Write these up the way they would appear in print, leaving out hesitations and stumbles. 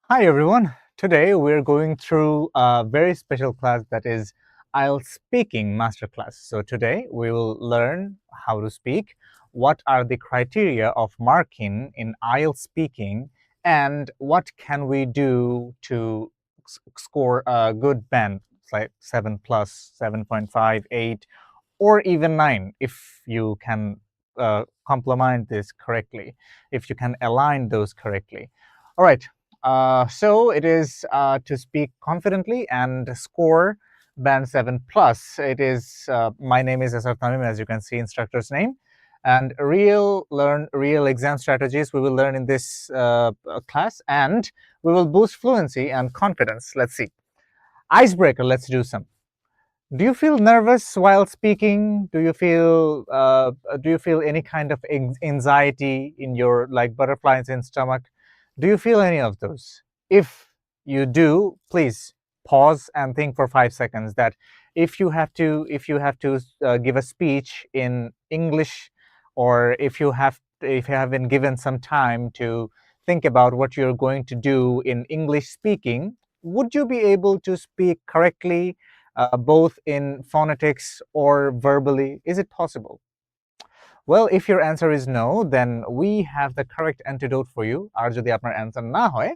Hi everyone. Today we're going through a very special class that is IELTS Speaking Masterclass. So today we will learn how to speak, what are the criteria of marking in IELTS Speaking, and what can we do to score a good band, like 7 plus, 7.5, 8, or even 9 if you can complement this correctly, if you can align those correctly. All right, so it is to speak confidently and score band 7 plus. It is my name is Asar Tamim, as you can see, instructor's name, and real exam strategies we will learn in this class, and we will boost fluency and confidence. Let's see. Icebreaker, let's do some. Do you feel nervous while speaking? Do you feel any kind of anxiety in your, like, butterflies in stomach? Do you feel any of those? If you do, please pause and think for 5 seconds that if you have to give a speech in English, or if you have been given some time to think about what you're going to do in English speaking, would you be able to speak correctly, both in phonetics or verbally? Is it possible? Well, if your answer is no, then we have the correct antidote for you. আর যদি আপনার answer না হয়,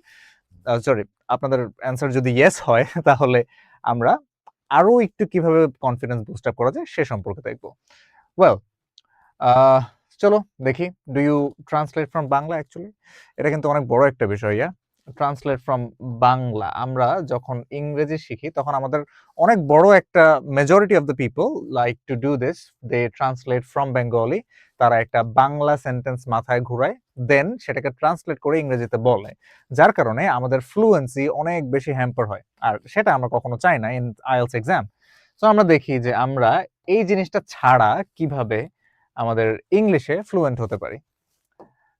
sorry, আপনাদের answer যদি yes হয়, তাহলে আমরা আরো একটু কিভাবে কনফিডেন্স বুস্ট আপ করা যায় সে সম্পর্কে দেখব। ওয়েল, চলো দেখি। Do you translate from Bangla? Actually এটা কিন্তু অনেক বড় একটা বিষয়। ট্রান্সলেট ফ্রম বাংলা, আমরা যখন ইংরেজি শিখি তখন আমাদের অনেক বড় একটা majority of the people like to do this. They translate from Bengali. তারা একটা বাংলা সেন্টেন্স মাথায় ঘুরায়, দেন সেটাকে ট্রান্সলেট করে ইংরেজিতে বলে, যার কারণে আমাদের ফ্লুয়েন্সি অনেক বেশি হ্যাম্পার হয়, আর সেটা আমরা কখনো চাই না ইন আইএলটিএস এক্সাম। সো আমরা দেখি যে আমরা এই জিনিসটা ছাড়া কিভাবে আমাদের ইংলিশে ফ্লুয়েন্ট হতে পারি।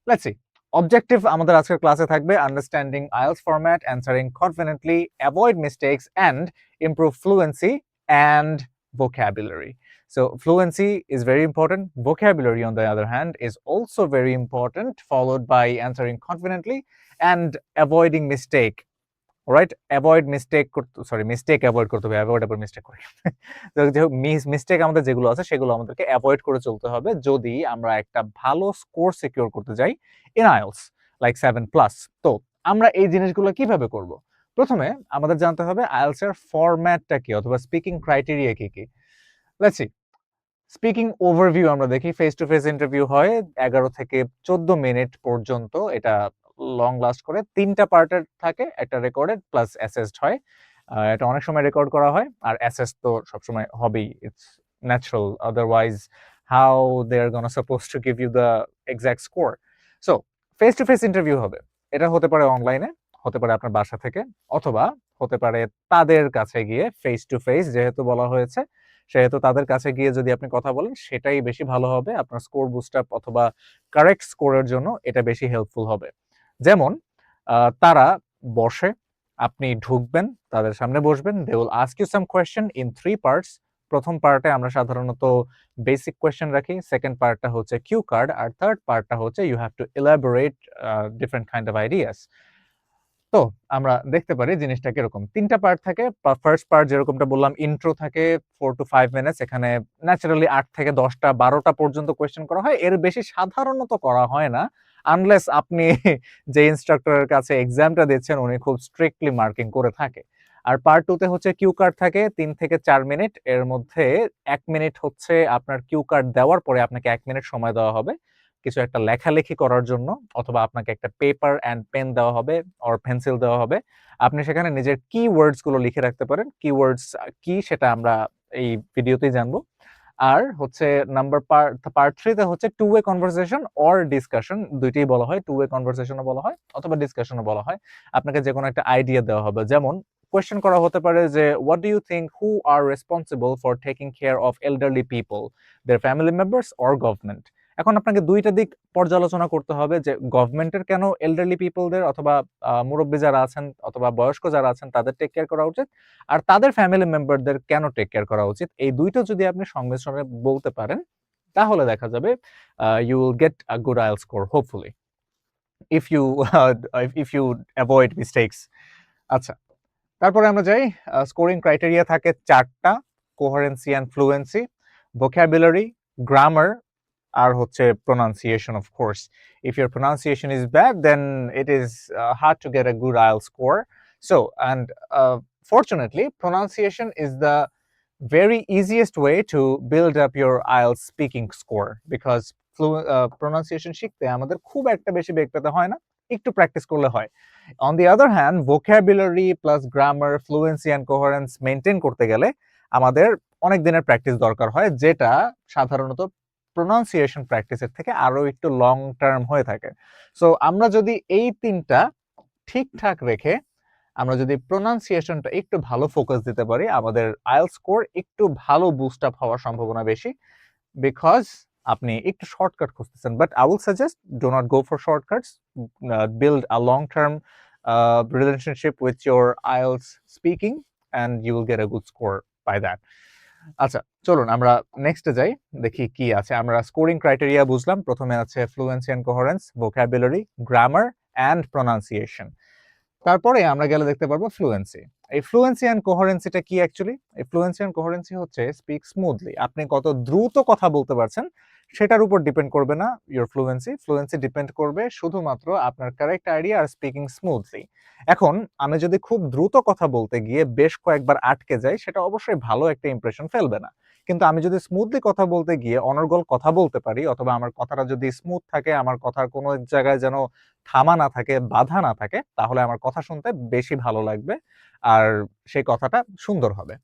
Let's see. অবজেক্টিভ আমাদের আজকের ক্লাসে থাকবে understanding IELTS format, answering confidently, avoid mistakes and improve fluency and vocabulary. So fluency is very important. Vocabulary, on the other hand, is also very important, followed by answering confidently and avoiding mistake. Right, avoid mistake sorry, mistake avoid করতে হবে, avoid আবার mistake করি। তো যে mistake আমাদের যেগুলো আছে সেগুলো আমাদেরকে অ্যাভয়েড করে চলতে হবে যদি আমরা একটা ভালো স্কোর সিকিউর করতে যাই ইন আইএলটিএস লাইক 7 প্লাস। তো আমরা এই জিনিসগুলো কিভাবে করব? প্রথমে আমাদের জানতে হবে আইএলটিএস এর ফরম্যাটটা কি, অথবা স্পিকিং ক্রাইটেরিয়া কি কি। Let's see. স্পিকিং ওভারভিউ আমরা দেখি। ফেস টু ফেস ইন্টারভিউ হয় 11 থেকে 14 মিনিট পর্যন্ত। এটা লং লাস্ট করে, 3টা পার্টের থাকে, একটা রেকর্ডেড প্লাস অ্যাসেসড হয়। এটা অনেক সময় রেকর্ড করা হয়, আর অ্যাসেস তো সবসময় হবেই, it's natural, otherwise how they are gonna suppose to give you the exact score. So face to face interview হবে। এটা হতে পারে অনলাইনে, হতে পারে আপনার বাসা থেকে, অথবা হতে পারে তাদের কাছে গিয়ে ফেস টু ফেস, যেহেতু বলা হয়েছে সেহেতু তাদের কাছে গিয়ে যদি আপনি কথা বলেন সেটাই বেশি ভালো হবে। আপনার স্কোর বুস্ট আপ অথবা কারেক্ট স্কোরের জন্য এটা বেশি হেল্পফুল হবে। যেমন তারা বসে, আপনি ঢুকবেন, তাদের সামনে বসবেন, they will ask you some question in 3 parts. প্রথম পার্টে আমরা সাধারণত বেসিক কোয়েশ্চেন রাখি, সেকেন্ড পার্টটা হচ্ছে কিউ কার্ড, আর থার্ড পার্টটা হচ্ছে you have to elaborate different kind of ideas. তো আমরা দেখতে পারি জিনিসটা কিরকম। 3টা পার্ট থাকে। ফার্স্ট পার্ট যেরকমটা বললাম, ইন্ট্রো থাকে 4 টু 5 মিনিটস। এখানে ন্যাচারালি 8 থেকে 10টা 12টা পর্যন্ত কোয়েশ্চেন করা হয়। এর বেশি সাধারণত করা হয় না, আনলেস আপনি যে ইনস্ট্রাক্টরের কাছে এক্সামটা দিচ্ছেন উনি খুব স্ট্রিক্টলি মার্কিং করে থাকে। আর পার্ট 2 তে হচ্ছে কিউ কার্ড থাকে 3 থেকে 4 মিনিট। এর মধ্যে 1 মিনিট হচ্ছে আপনার কিউ কার্ড দেওয়ার পরে আপনাকে 1 মিনিট সময় দেওয়া হবে কিছু একটা লেখালেখি করার জন্য, অথবা আপনাকে একটা পেপার অ্যান্ড পেন দেওয়া হবে অর পেন্সিল দেওয়া হবে। আপনি সেখানে নিজের কিওয়ার্ডস গুলো লিখে রাখতে পারেন। কিওয়ার্ডস কি সেটা আমরা এই ভিডিওতেই জানবো। আর হচ্ছে পার্ট 3 তে হচ্ছে two way conversation or discussion, দুইটাই বলা হয়। টু ওয়ে কনভারসেশনও বলা হয় অথবা ডিসকাশনও বলা হয়। আপনাকে যে কোনো একটা আইডিয়া দেওয়া হবে, যেমন কোয়েশ্চেন করা হতে পারে যে what do you think who are responsible for taking care of elderly people, their family members or government. এখন আপনাকে দুইটা দিক পর্যালোচনা করতে হবে, যে গভর্নমেন্টের কেন এল্ডারলি পিপলদের অথবা মুরব্বী যারা আছেন অথবা বয়স্ক যারা আছেন তাদের টেক কেয়ার করা উচিত, আর তাদের ফ্যামিলি মেম্বারদের কেন টেক কেয়ার করা উচিত। এই দুইটা যদি আপনি সংমিশ্রণে বলতে পারেন তাহলে দেখা যাবে you will get a good IELTS score hopefully. if you if you avoid mistakes. আচ্ছা, তারপরে আমরা যাই। স্কোরিং ক্রাইটেরিয়া থাকে 4টা: কোহারেন্সি অ্যান্ড ফ্লুয়েন্সি, ভোকাবুলারি, গ্রামার, আর হচ্ছে pronunciation, of course. If your pronunciation is bad, then it is hard to get a good IELTS score. So, and fortunately, pronunciation is the very easiest way to build up your IELTS speaking score, because pronunciation শিখতে আমাদের খুব একটা বেশি বেগ পেতে হয় না, একটু practice করলে হয়। On the other hand, vocabulary plus grammar, fluency and coherence maintain করতে গেলে আমাদের অনেক দিনের প্র্যাকটিস দরকার হয়, যেটা সাধারণত প্রোনাউন্সিয়েশন প্র্যাকটিসের থেকে আরো একটু লং টার্ম হয়ে থাকে। সো আমরা যদি এই তিনটা ঠিকঠাক রেখে আমরা যদি প্রোনাউন্সিয়েশনটা একটু ভালো ফোকাস দিতে পারি, আমাদের আইএলটিএস স্কোর একটু ভালো বুস্ট আপ হওয়ার সম্ভাবনা বেশি, বিকজ আপনি একটু শর্টকাট খুঁজতেছেন। But I will suggest, do not go for shortcuts, build a long term relationship with your IELTS speaking and you will get a good score by that. আচ্ছা, চলুন আমরা নেক্সটে যাই, দেখি কি আছে। আমরা স্কোরিং ক্রাইটেরিয়া বুঝলাম, প্রথমে আছে fluency and coherence, vocabulary, grammar and pronunciation. তারপরে আমরা গেলে দেখতে পারবো ফ্লুয়েন্সি। এই ফ্লুয়েন্সি অ্যান্ড কোহারেন্সিটা কি অ্যাকচুয়ালি? এই ফ্লুয়েন্সি অ্যান্ড কোহারেন্সি হচ্ছে স্পিক স্মুথলি। আপনি কত দ্রুত কথা বলতে পারছেন সেটার উপর ডিপেন্ড করবে না ইওর ফ্লুয়েন্সি। ফ্লুয়েন্সি ডিপেন্ড করবে শুধুমাত্র আপনার কারেক্ট আইডিয়া আর স্পিকিং স্মুথলি। এখন আমি যদি খুব দ্রুত কথা বলতে গিয়ে বেশ কয়েকবার আটকে যাই, সেটা অবশ্যই ভালো একটা ইমপ্রেশন ফেলবে না। কিন্তু আমি যদি স্মুথলি কথা বলতে গিয়ে অনর্গল কথা বলতে পারি, অথবা আমার কথাটা যদি স্মুথ থাকে, আমার কথার কোনো এক জায়গায় যেন থামা না থাকে, বাধা না থাকে, তাহলে আমার কথা শুনতে বেশি ভালো লাগবে আর সেই কথাটা সুন্দর হবে।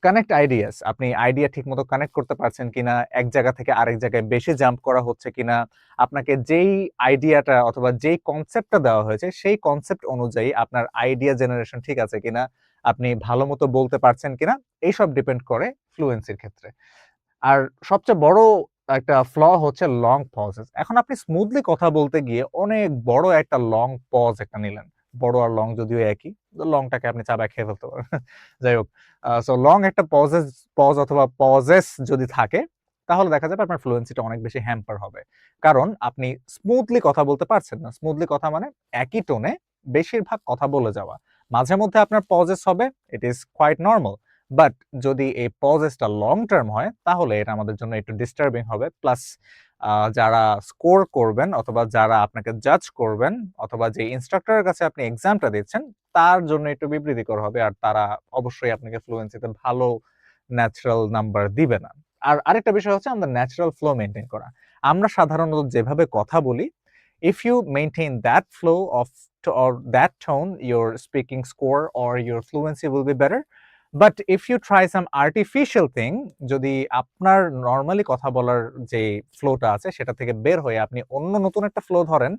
কানেক্ট আইডিয়াস, আপনি আইডিয়া ঠিকমতো কানেক্ট করতে পারছেন কিনা, এক জায়গা থেকে আরেক জায়গায় বেশি জাম্প করা হচ্ছে কিনা, আপনাকে যেই আইডিয়াটা অথবা যেই কনসেপ্টটা দেওয়া হয়েছে সেই কনসেপ্ট অনুযায়ী আপনার আইডিয়া জেনারেশন ঠিক আছে কিনা, আপনি ভালো মতো বলতে পারছেন কিনা, এইসব ডিপেন্ড করে ফ্লুয়েন্সির ক্ষেত্রে। আর সবচেয়ে বড় একটা ফ্ল হচ্ছে লং পজেস। এখন আপনি স্মুথলি কথা বলতে গিয়ে অনেক বড় একটা লং পজ একটা নিলেন, বড় আর লং যদিও একই, লংটাকে আপনি চাবায় খেয়ে ফেলতে পারেন। যাই হোক, সো লং একটা পজ অথবা পজেস যদি থাকে, তাহলে দেখা যাবে আপনার ফ্লুয়েন্সিটা অনেক বেশি হ্যাম্পার হবে, কারণ আপনি স্মুথলি কথা বলতে পারছেন না। স্মুথলি কথা মানে একই টোনে বেশিরভাগ কথা বলে যাওয়া, মাঝে মধ্যে আপনার পজেস হবে, it is quite normal. But যদি এই পজেসটা লং টার্ম হয়, তাহলে এটা আমাদের জন্য একটু ডিস্টার্বিং হবে। প্লাস যারা স্কোর করবেন অথবা যারা আপনাকে জাজ করবেন অথবা যে ইনস্ট্রাক্টরের কাছে আপনি এক্সামটা দিচ্ছেন, তার জন্য একটু বিবৃতিকর হবে, আর তারা অবশ্যই আপনাকে ফ্লুয়েন্সিতে ভালো ন্যাচারাল নাম্বার দিবে না। আর আরেকটা বিষয় হচ্ছে আমাদের ন্যাচারাল ফ্লো মেনটেন করা। আমরা সাধারণত যেভাবে কথা বলি, if you maintain that flow of or that tone, your speaking score or your fluency will be better. But if you try some artificial thing, যদি আপনার নর্মালি কথা বলার যে ফ্লোটা আছে সেটা থেকে বের হয়ে আপনি অন্য নতুন একটা ফ্লো ধরেন,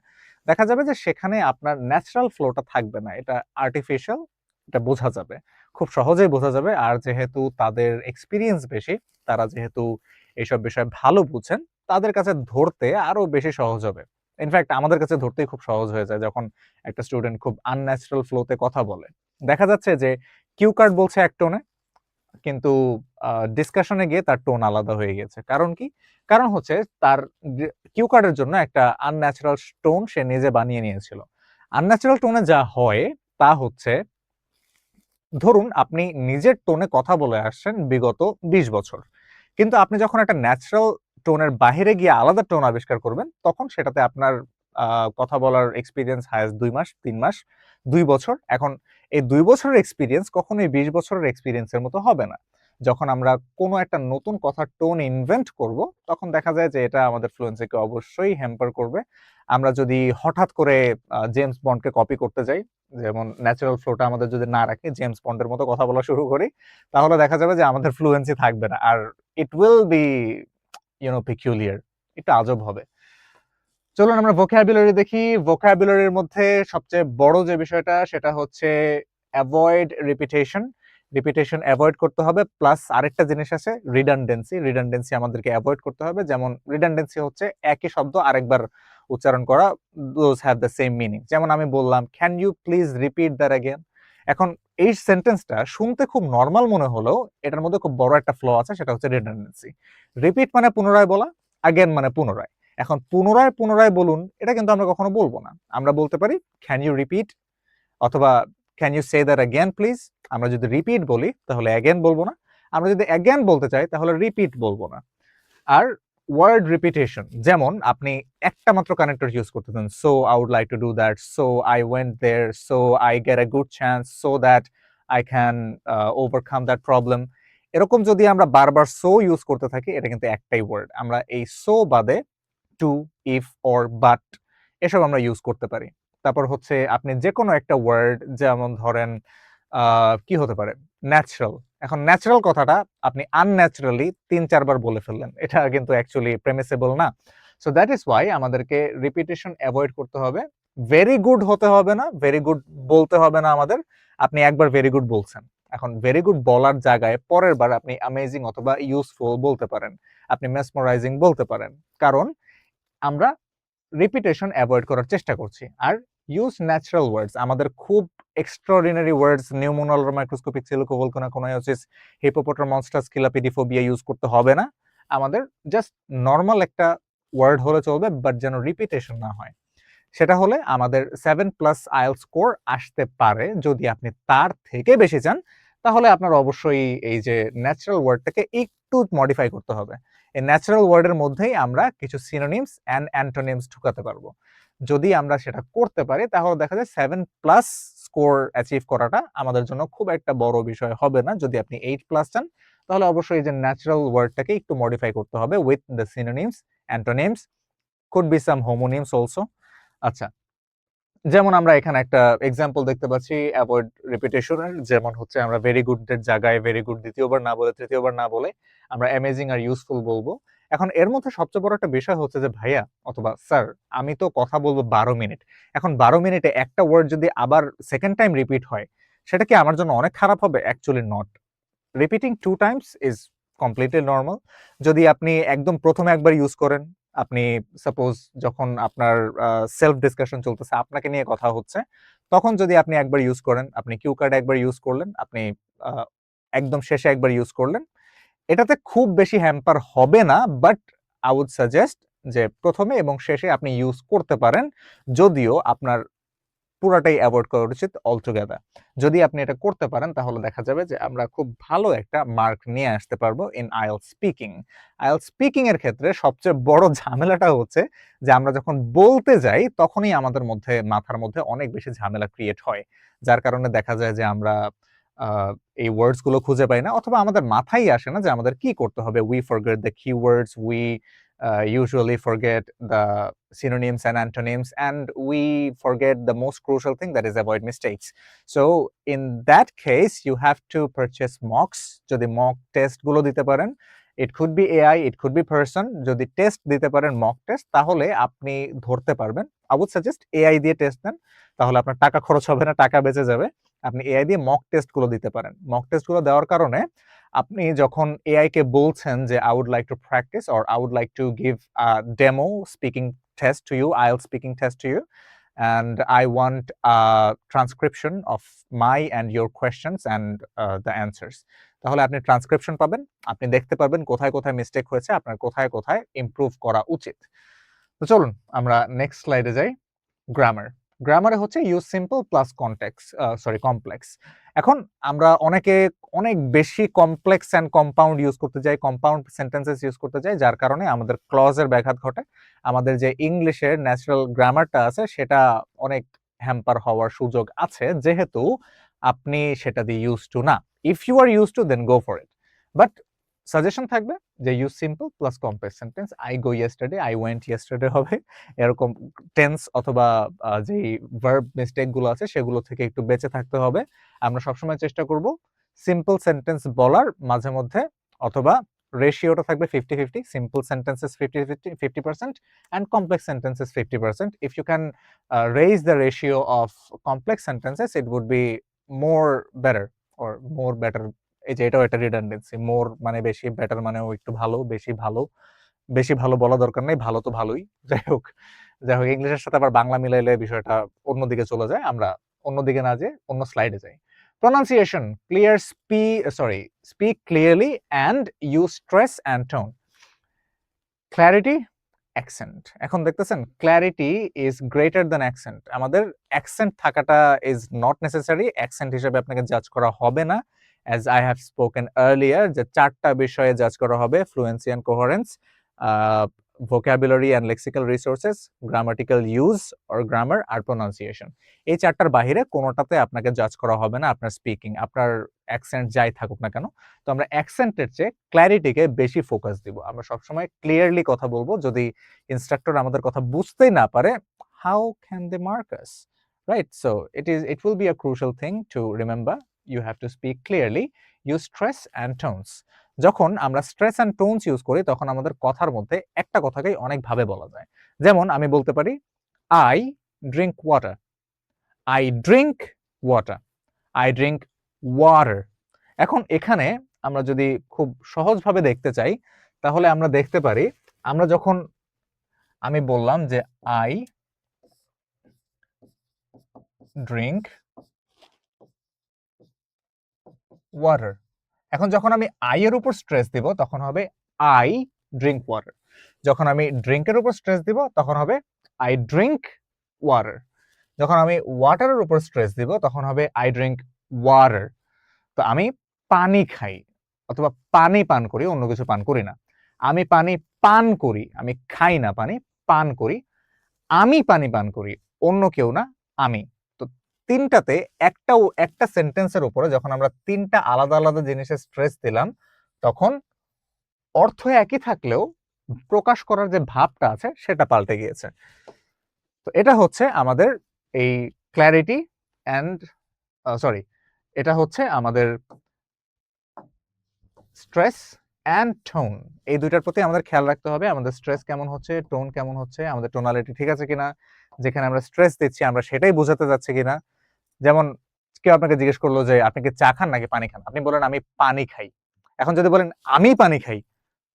দেখা যাবে যে সেখানে আপনার ন্যাচারাল ফ্লোটা থাকবে না, এটা আর্টিফিশিয়াল। এটা বোঝা যাবে, খুব সহজেই বোঝা যাবে। আর যেহেতু তাদের এক্সপিরিয়েন্স বেশি, তারা যেহেতু এইসব বিষয় ভালো বুঝেন, তাদের কাছে ধরতে আরো বেশি সহজ হবে। ইনফ্যাক্ট আমাদের কাছে ধরতেই খুব সহজ হয়ে যায় যখন একটা স্টুডেন্ট খুব আনন্যাচারাল ফ্লোতে কথা বলে। দেখা যাচ্ছে যে কিউ কার্ড বলছে এক টোনে, কিন্তু ডিসকাশনে গিয়ে তার টোন আলাদা হয়ে গেছে। কারণ কি? কারণ হচ্ছে তার কিউ কার্ডের জন্য একটা আনন্যাচারাল টোন সে নিজে বানিয়ে নিয়েছিল। আনন্যাচারাল টোনে যা হয় তা হচ্ছে, ধরুন আপনি নিজের টোনে কথা বলে আসছেন বিগত 20 বছর, কিন্তু আপনি যখন একটা ন্যাচারাল টোনের বাহিরে গিয়ে আলাদা টোন আবিষ্কার করবেন, তখন সেটাতে আপনার কথা বলার এক্সপেরিয়েন্স হায়েস্ট 2 মাস, 3 মাস, 2 বছর। এখন এই 2 বছরের এক্সপেরিয়েন্স কখনোই 20 বছরের এক্সপেরিয়েন্সের মতো হবে না। যখন আমরা কোনো একটা নতুন কথার টোন ইনভেন্ট করব, তখন দেখা যায় যে এটা আমাদের ফ্লুয়েন্সিকে অবশ্যই হ্যাম্পার করবে। আমরা যদি হঠাৎ করে জেমস বন্ডকে কপি করতে যাই, যেমন ন্যাচারাল ফ্লোটা আমাদের যদি না রাখে, জেমস বন্ডের মতো কথা বলা শুরু করি, তাহলে দেখা যাবে যে আমাদের ফ্লুয়েন্সি থাকবে না, আর ইট উইল বি peculiar, একটু আজব হবে। চলুন আমরা ভোকাবুলারি দেখি। ভোকাবুলারির মধ্যে সবচেয়ে বড় যে বিষয়টা সেটা হচ্ছে অ্যাভয়েড রিপিটেশন। রিপিটেশন অ্যাভয়েড করতে হবে, প্লাস আরেকটা জিনিস আছে রিডান্ডেন্সি। রিডান্ডেন্সি আমাদেরকে অ্যাভয়েড করতে হবে। যেমন রিডান্ডেন্সি হচ্ছে একই শব্দ আরেকবার উচ্চারণ করা, those have the same meaning. যেমন আমি বললাম, can you please repeat that again. এখন এই সেন্টেন্সটা শুনতে খুব নর্মাল মনে হলেও এটার মধ্যে খুব বড় একটা ফ্ল আছে, সেটা হচ্ছে রিডান্ডেন্সি। রিপিট মানে পুনরায় বলা, অ্যাগেন মানে পুনরায়। এখন পুনরায় পুনরায় বলুন এটা কিন্তু আমরা কখনো বলবো না। আমরা বলতে পারি ক্যান ইউ রিপিট অথবা can you say that again please. আমরা যদি রিপিট বলি তাহলে অ্যাগেন বলবো না, আমরা যদি অ্যাগেন বলতে চাই তাহলে রিপিট বলবো না। আর ওয়ার্ড রিপিটেশন, যেমন আপনি একটা মাত্র কানেক্টর ইউজ করতেছেন, so I would like to do that, so I went there, so I get a good chance, so that I can overcome that problem. এরকম যদি আমরা বারবার সো ইউজ করতে থাকি, এটা কিন্তু একটাই ওয়ার্ড। আমরা এই সো বাদে টু, ইফ, অর, বাট এসব আমরা ইউজ করতে পারি। তারপর হচ্ছে আপনি যে কোনো একটা ওয়ার্ড, যেমন ধরেন কি হতে পারে, ন্যাচারাল। এখন ন্যাচারাল কথাটা আপনি আনন্যাচারালি ৩-৪ বার বলে ফেললেন, এটা কিন্তু অ্যাকচুয়ালি প্রেমিসেবল না। সো দ্যাট ইজ ওয়াই আমাদেরকে রিপিটেশন অ্যাভয়েড করতে হবে। ভেরি গুড হতে হবে না, ভেরি গুড বলতে হবে না আমাদের। আপনি একবার ভেরি গুড বলছেন, এখন ভেরি গুড বলার জায়গায় পরের বার আপনি অ্যামেজিং অথবা ইউজফুল বলতে পারেন, আপনি মেসমারাইজিং বলতে পারেন, কারণ আমরা রিপিটেশন অ্যাভয়েড করার চেষ্টা করছি। আর ইউজ ন্যাচারাল ওয়ার্ডস, আমাদের খুব এক্সট্রাঅর্ডিনারি ওয়ার্ডস, নিউমোনাল মাইক্রোস্কোপিক সিলিকোভলকানা কোনায়োসিস, হিপোপোটামনস্টাস কিলাপিডিফোবিয়া ইউজ করতে হবে না। আমাদের জাস্ট নরমাল একটা ওয়ার্ড হলে চলবে, বাট যেন রিপিটেশন না হয়। সেটা হলে আমাদের 7+ আইএলটিএস স্কোর আসতে পারে। যদি আপনি তার থেকে বেশি চান, তাহলে আপনার অবশ্যই এই যে ন্যাচারাল ওয়ার্ডটাকে একটু মডিফাই করতে হবে। এই ন্যাচারাল ওয়ার্ডের মধ্যেই আমরা কিছু সিনোনিমস অ্যান্ড অ্যান্টোনিমস ঢুকাতে পারবো। যদি আমরা সেটা করতে পারি, তাহলে দেখা যায় 7+ স্কোর অ্যাচিভ করাটা আমাদের জন্য খুব একটা বড় বিষয় হবে না। যদি আপনি 8+ চান, তাহলে অবশ্যই এই যে ন্যাচারাল ওয়ার্ডটাকে একটু মডিফাই করতে হবে with the synonyms, antonyms, could be some হোমোনিমস also. আচ্ছা, যেমন আমরা এখানে একটা এক্সাম্পল দেখতে পাচ্ছি অ্যাভয়েড রিপিটেশনের, যেমন হচ্ছে আমরা ভেরি গুড এর জায়গায় ভেরি গুড দ্বিতীয়বার না বলে তৃতীয়বার না বলে আমরা অ্যামেজিং আর ইউজফুল বলবো। এখন এর মধ্যে সবচেয়ে বড় একটা বিষয় হচ্ছে যে ভাইয়া অথবা স্যার, আমি তো কথা বলবো 12 মিনিট, এখন 12 মিনিটে একটা ওয়ার্ড যদি আবার সেকেন্ড টাইম রিপিট হয়, সেটা কি আমার জন্য অনেক খারাপ হবে? Actually not. Repeating 2 Times is completely normal. যদি আপনি একদম প্রথমে একবার ইউজ করেন, আপনি সাপোজ যখন আপনার সেলফ ডিসকাশন চলতেছে, আপনাকে নিয়ে কথা হচ্ছে, তখন যদি আপনি একবার ইউজ করেন, আপনি কিউ কার্ড একবার ইউজ করলেন, আপনি আহ, একদম শেষে একবার ইউজ করলেন, এটাতে খুব বেশি হ্যাম্পার হবে না। বাট আই উড সাজেস্ট যে প্রথমে এবং শেষে আপনি ইউজ করতে পারেন, যদিও আপনার পুরাটাই অ্যাভয়েড করা উচিত অলটুগেদার। যদি আপনি এটা করতে পারেন, তাহলে দেখা যাবে যে আমরা খুব ভালো একটা মার্ক নিয়ে আসতে পারবো in IELTS speaking. IELTS speaking এর ক্ষেত্রে সবচেয়ে বড় ঝামেলাটা হচ্ছে যে আমরা যখন বলতে যাই, তখনই আমাদের মধ্যে মাথার মধ্যে অনেক বেশি ঝামেলা ক্রিয়েট হয়, যার কারণে দেখা যায় যে আমরা এই ওয়ার্ডস গুলো খুঁজে পাই না, অথবা আমাদের মাথায় আসে না যে আমাদের কি করতে হবে। We forget the keywords, we usually forget the synonyms and antonyms, and we forget the most crucial thing, that is avoid mistakes. So in that case you have to purchase mocks. যদি mock test গুলো দিতে পারেন, it could be AI, it could be person, যদি test দিতে পারেন mock test, তাহলে আপনি ধরতে পারবেন। I would suggest AI দিয়ে টেস্ট দেন, তাহলে আপনার টাকা খরচ হবে না, টাকা বেঁচে যাবে। আপনি AI দিয়ে mock test গুলো দিতে পারেন। mock test গুলো দেওয়ার কারণে আপনি যখন এআই কে বলছেন যে I would like to practice or I would like to give a demo speaking test to you, IELTS speaking test to you, and I want a transcription of my and your questions and the answers. তাহলে আপনি transcription পাবেন, আপনি দেখতে পারবেন কোথায় কোথায় mistake হয়েছে, আপনার কোথায় কোথায় ইমপ্রুভ করা উচিত। তো চলুন আমরা নেক্সট স্লাইডে যাই। গ্রামার। গ্রামারে হচ্ছে ইউজ সিম্পল প্লাস কমপ্লেক্স। এখন আমরা অনেকে অনেক বেশি কমপ্লেক্স অ্যান্ড কম্পাউন্ড ইউজ করতে যাই, কম্পাউন্ড সেন্টেন্সেস ইউজ করতে যাই, যার কারণে আমাদের ক্লজের ব্যাঘাত ঘটে। আমাদের যে ইংলিশের ন্যাচারাল গ্রামারটা আছে, সেটা অনেক হ্যাম্পার হওয়ার সুযোগ আছে, যেহেতু আপনি সেটা দিয়ে ইউজ টু না। If you are use to, then go for it. But suggestion থাকবে যে use simple plus complex sentence. I go yesterday, I went yesterday হবে, এরকম টেন্স অথবা যে ভার্ব মিস্টেক গুলো আছে সেগুলো থেকে একটু বেঁচে থাকতে হবে। আমরা সবসময় চেষ্টা করব সিম্পল সেন্টেন্স বলার মাঝে মধ্যে, অথবা রেশিওটা থাকবে 50-50, simple sentences 50% and complex sentences 50%। If you can raise the ratio of complex sentences, it would be more better, or more better. এই যে এটাও একটা রিডান্ডেন্সি, মোর মানে বেশি, বেটার মানেও একটু ভালো, বেশি ভালো। বেশি ভালো বলা দরকার নেই, ভালো তো ভালোই। যাই হোক, ইংলিশের সাথে আবার বাংলা মিলাইলে বিষয়টা অন্যদিকে চলে যায়। আমরা অন্যদিকে না যেয়ে অন্য স্লাইডে যাই। Pronunciation clear, speak clearly and use stress and tone. Clarity accent. এখন দেখতেছেন clarity is greater than accent. আমাদের অ্যাকসেন্ট থাকাটা ইজ নট নেসেসারি। অ্যাকসেন্ট হিসেবে আপনাকে জাজ করা হবে না। As I have spoken earlier যে ৪ টা বিষয়ে জাজ করা হবে fluency and coherence, vocabulary and lexical resources, grammatical use or grammar আর pronunciation। এই ৪ টার বাহিরে কোনোটাতে আপনাকে জাজ করা হবে না আপনার স্পিকিং, আপনার অ্যাকসেন্ট যাই থাকুক না কেন। তো আমরা অ্যাকসেন্টের চেয়ে ক্ল্যারিটিকে বেশি ফোকাস দিব। আমরা সবসময় ক্লিয়ারলি কথা বলবো। যদি ইনস্ট্রাক্টর আমাদের কথা বুঝতেই না পারে, how can they mark us? Right? So it will be a crucial thing to remember. You have to speak clearly, use stress and tones. যখন আমরা স্ট্রেস অ্যান্ড টোনস ইউজ করি তখন আমাদের কথার মধ্যে একটা কথাকেই অনেকভাবে বলা যায়। যেমন আমি বলতে পারি I drink water, I drink water, I drink water। এখন এখানে আমরা যদি খুব সহজভাবে দেখতে চাই তাহলে আমরা দেখতে পারি আমরা যখন আমি বললাম যে I drink water, এখন যখন আমি I এর উপর স্ট্রেস দিব তখন হবে I drink water, যখন আমি ড্রিঙ্কের উপর স্ট্রেস দিব তখন হবে I drink water, যখন আমি ওয়াটারের উপর স্ট্রেস দিব তখন হবে I drink water। তো আমি পানি খাই অথবা পানি পান করি, অন্য কিছু পান করি না। আমি পানি পান করি, আমি খাই না পানি, পান করি। আমি পানি পান করি, অন্য কেউ না, আমি। তো তিনটাতে একটা সেন্টেন্সের উপরে যখন আমরা তিনটা আলাদা আলাদা জিনিসের স্ট্রেস দিলাম তখন অর্থ একই থাকলেও প্রকাশ করার যে ভাবটা আছে সেটা পাল্টে গিয়েছে। তো এটা হচ্ছে আমাদের এই ক্ল্যারিটি অ্যান্ড সরি এটা হচ্ছে আমাদের স্ট্রেস অ্যান্ড টোন। এই দুইটার প্রতি আমাদের খেয়াল রাখতে হবে। আমাদের স্ট্রেস কেমন হচ্ছে, টোন কেমন হচ্ছে, আমাদের টোনালিটি ঠিক আছে কিনা, যেখানে আমরা স্ট্রেস দিচ্ছি আমরা সেটাই বোঝাতে যাচ্ছি কিনা। যেমন কেউ আপনাকে জিজ্ঞেস করলো যে আপনি কি চা খান নাকি পানি খান, আপনি বলেন আমি পানি খাই। এখন যদি বলেন আমি পানি খাই